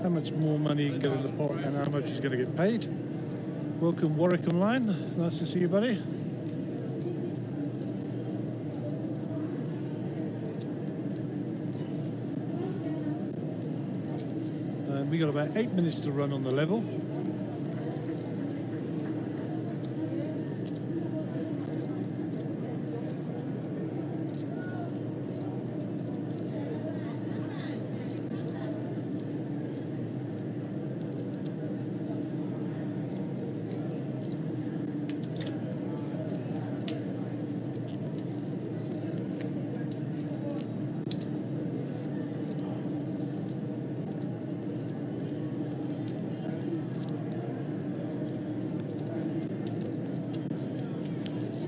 how much more money he can get in the pot and how much he's going to get paid. Welcome, Warwick Online. Nice to see you, buddy. And we got about 8 minutes to run on the level.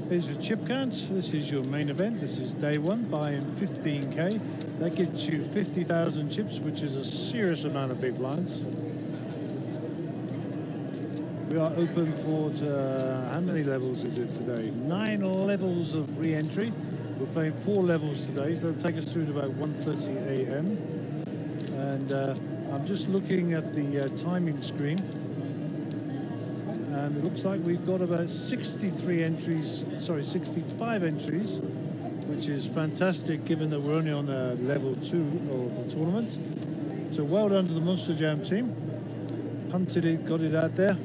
Here's your chip count. This is your main event. This is day one, buying 15k. That gets you 50,000 chips, which is a serious amount of big blinds. We are open for, how many levels is it today? 9 levels of re-entry. We're playing 4 levels today, so that'll take us through to about 1:30 a.m. And I'm just looking at the timing screen. And it looks like we've got about 65 entries, which is fantastic given that we're only on level 2 of the tournament. So well done to the Monster Jam team. punted it, got it out there,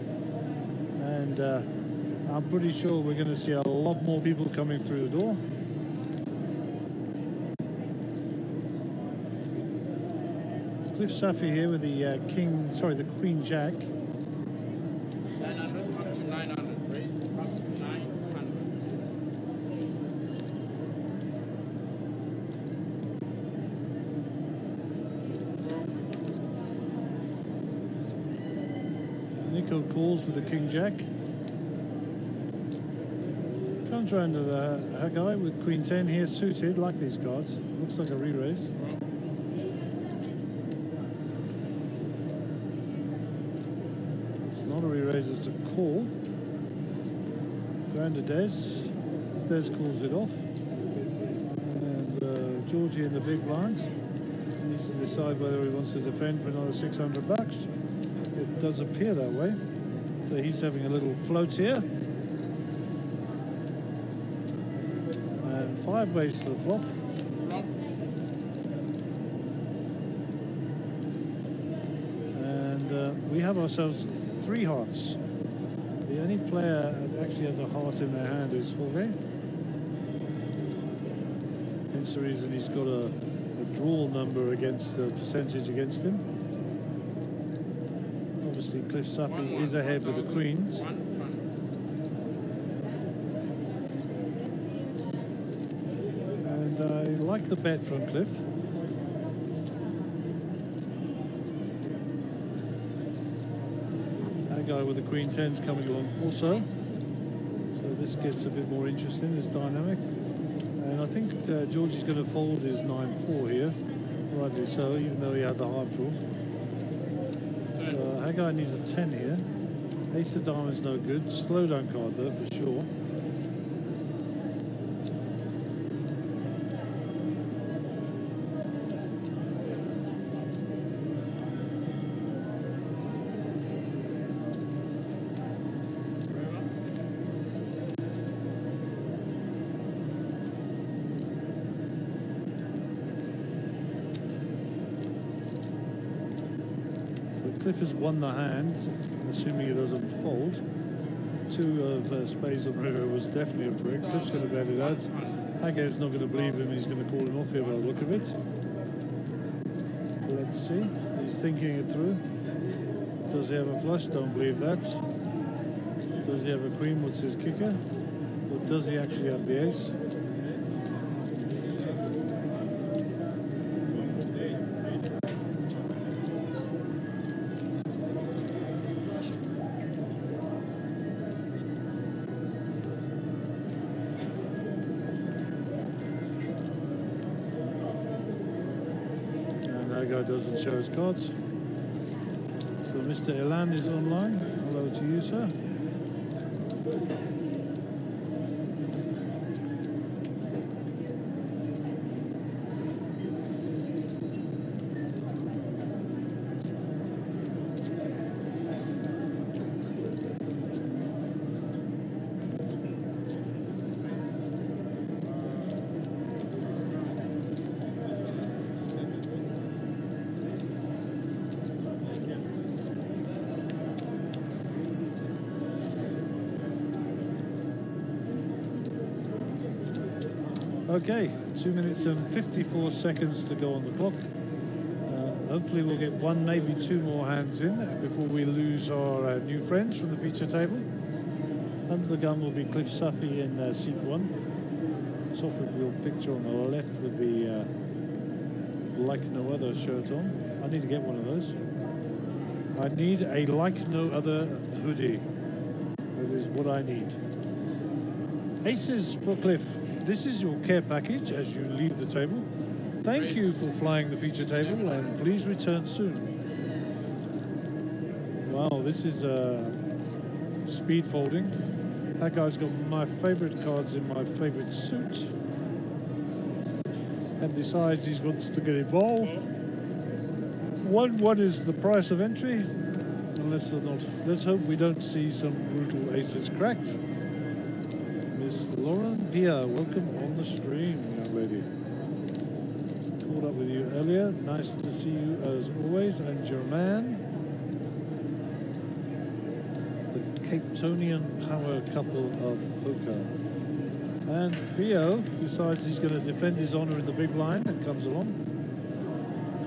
and I'm pretty sure we're going to see a lot more people coming through the door. Cliff Safi here with the the Queen Jack. 900 up to 900, raise up to 900. Nico calls with the King Jack. Comes round to the guy with Queen 10 here, suited, like these cards. Looks like a re-raise. It's not a re-raise, it's a call. Round to Des. Des calls it off. And Georgie in the big blinds. He needs to decide whether he wants to defend for another 600 bucks. It does appear that way. So he's having a little float here. And 5 ways to the flop. And we have ourselves 3 hearts. The only player that actually has a heart in their hand is Jorge. Hence the reason he's got a draw number against the percentage against him. Obviously, Cliff Safi is ahead with the queens. And I like the bet from Cliff. That guy with the Queen 10's coming along also. So this gets a bit more interesting, this dynamic. And I think Georgie's going to fold his 9-4 here. Rightly so, even though he had the hard draw. So Haggai needs a 10 here. Ace of diamonds no good. Slow down card though, for sure. Cliff has won the hand, assuming he doesn't fold. 2 of spades on the river was definitely a brick. Cliff's going to bet it out. Haggai's not going to believe him, he's going to call him off here by the look of it. Let's see, he's thinking it through. Does he have a flush? Don't believe that. Does he have a queen? What's his kicker? Or does he actually have the ace? Doesn't show his cards. So Mr. Elan is online. Hello to you, sir. Okay, 2 minutes and 54 seconds to go on the clock. Hopefully we'll get 1, maybe 2 more hands in before we lose our new friends from the feature table. Under the gun will be Cliff Safi in seat 1. Top of your picture on the left with the Like No Other shirt on. I need to get one of those. I need a Like No Other hoodie. That is what I need. Aces for Cliff. This is your care package as you leave the table. Thank you for flying the feature table and please return soon. Wow, this is speed folding. That guy's got my favorite cards in my favorite suit. And decides he wants to get involved. 1-1 is the price of entry. Unless or not. Let's hope we don't see some brutal aces cracked. Lauren Pia, welcome on the stream, young lady. Caught up with you earlier. Nice to see you as always. And German. Capetonian power couple of poker. And Theo decides he's going to defend his honor in the big blind and comes along.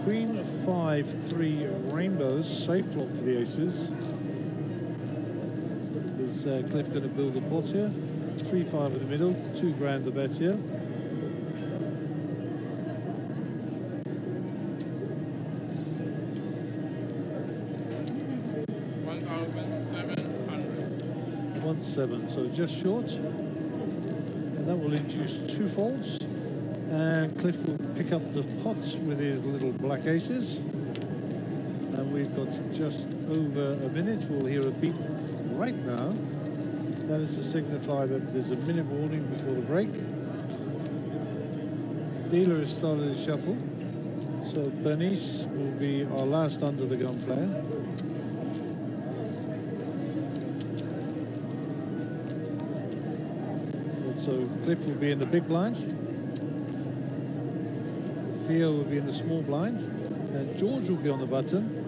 Queen 5-3 rainbows, safe flop for the aces. Is Cliff going to build a pot here? 3-5 in the middle, £2 the bet here. $1,700, so just short. And that will induce 2 folds. And Cliff will pick up the pots with his little black aces. And we've got just over a minute. We'll hear a beep right now. That is to signify that there's a minute warning before the break. Dealer has started his shuffle. So Bernice will be our last under the gun player. So Cliff will be in the big blind. Theo will be in the small blind. And George will be on the button.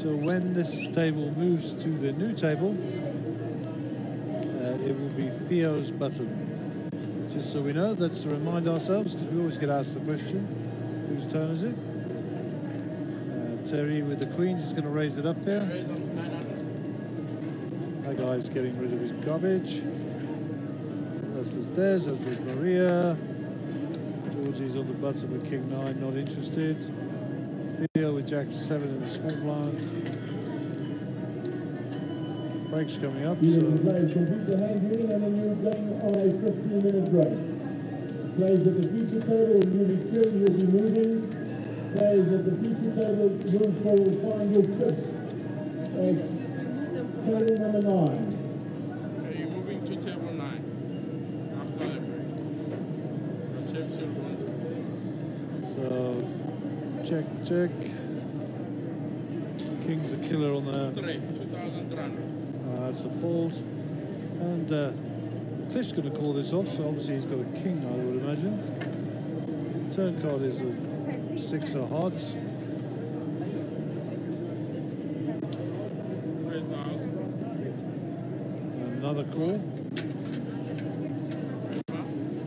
So when this table moves to the new table, it will be Theo's button. Just so we know, that's to remind ourselves, because we always get asked the question, whose turn is it? Terry with the queens is going to raise it up there. That guy's getting rid of his garbage. That's Des, that's Maria. Georgie's on the button with King 9, not interested. Theo with Jack 7 in the small blind. Break's coming up. Players complete the hand green and then you're going on a 15-minute break. Players at the future table will be queuing, you'll be moving. Players at the future table move forward, find your Chris. It's table number 9. You're moving to table 9 after the break. So, check. King's a killer on the... 2,300. That's a fold. And Cliff's going to call this off, so obviously he's got a king, I would imagine. Turn card is a 6 of hearts. Another call.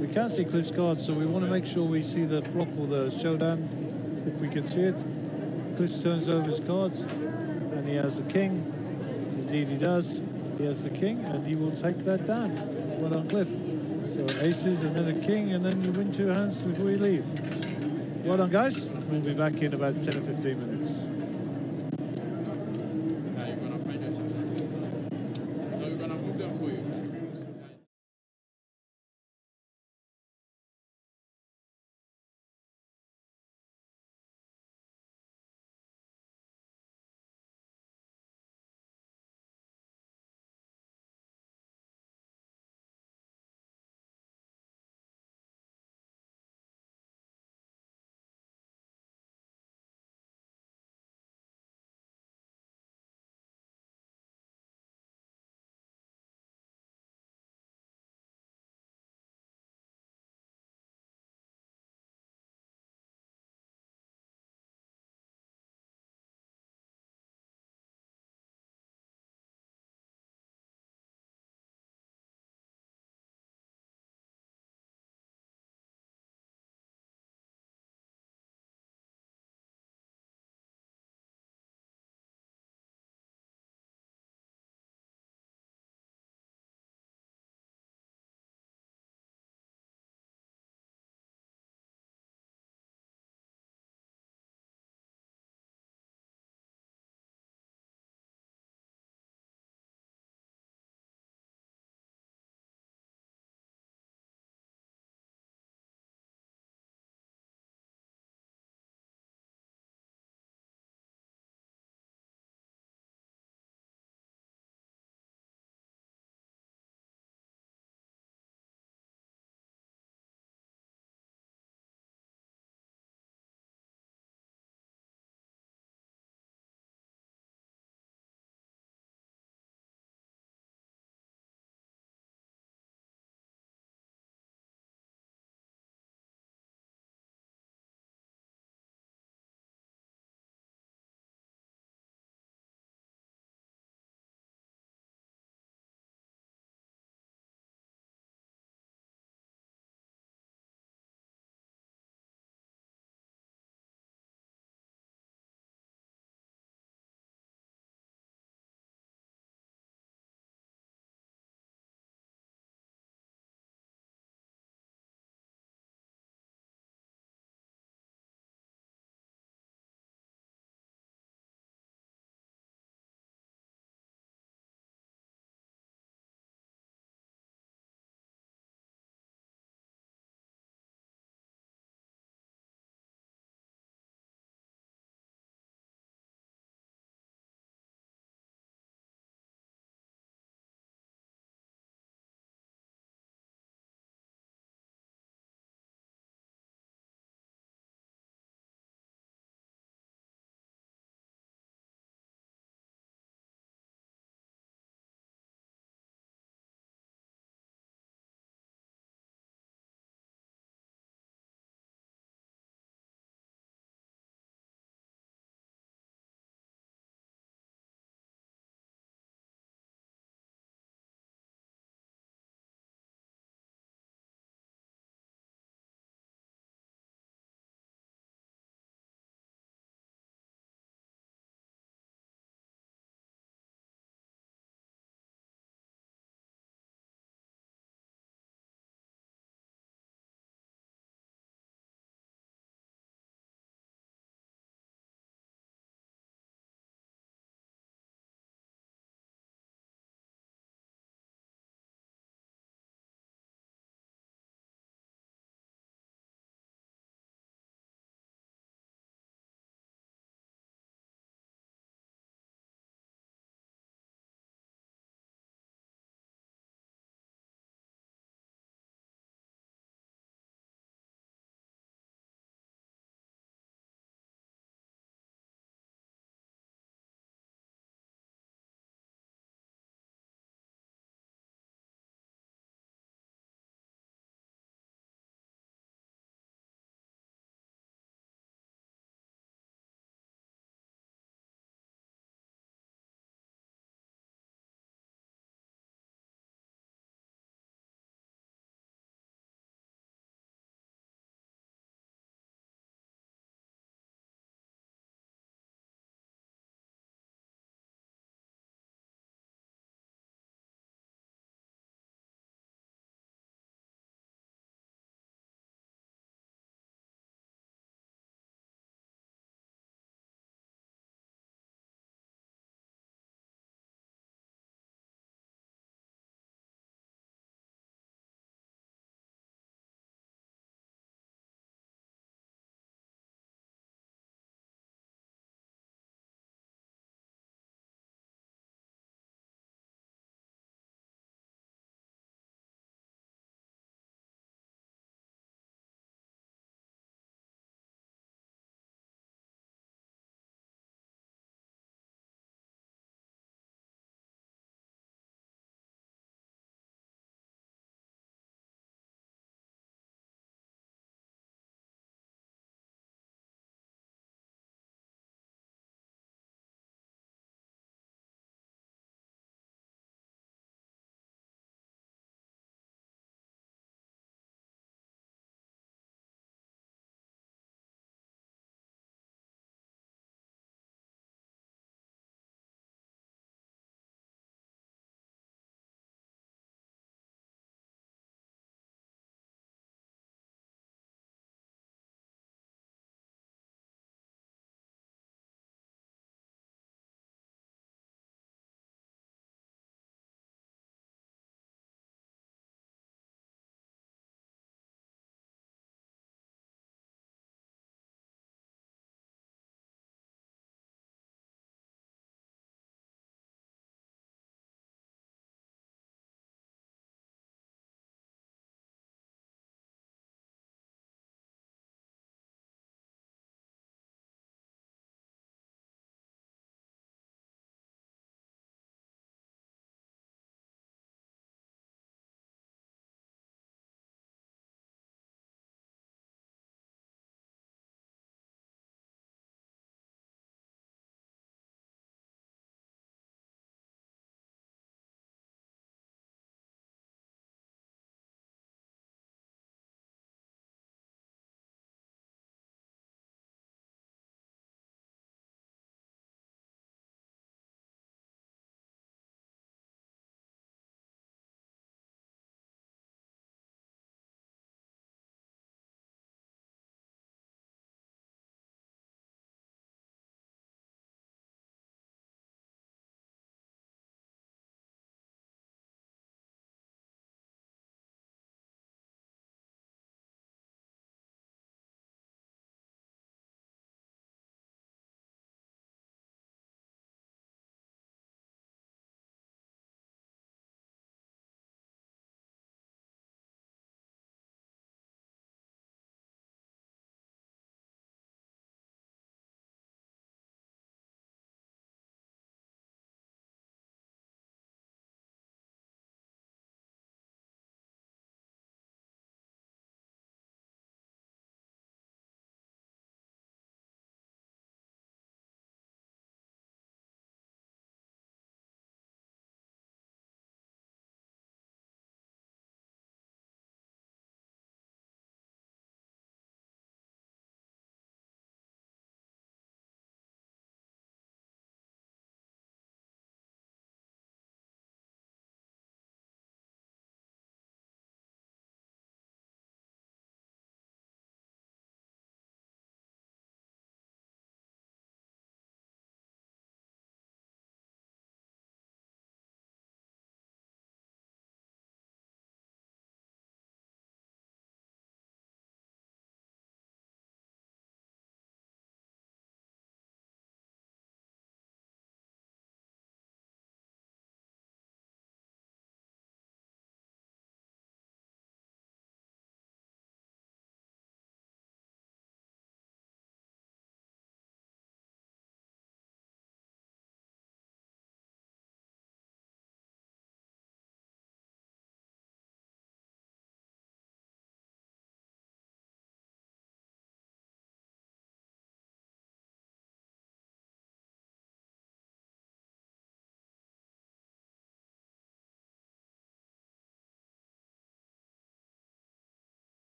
We can't see Cliff's cards, so we want to make sure we see the flop or the showdown, if we can see it. Cliff turns over his cards, and he has the king. Indeed he does. He has the king, and he will take that down. Well done, Cliff. So aces, and then a king, and then you win 2 hands before you leave. Well done, guys. We'll be back in about 10 or 15 minutes.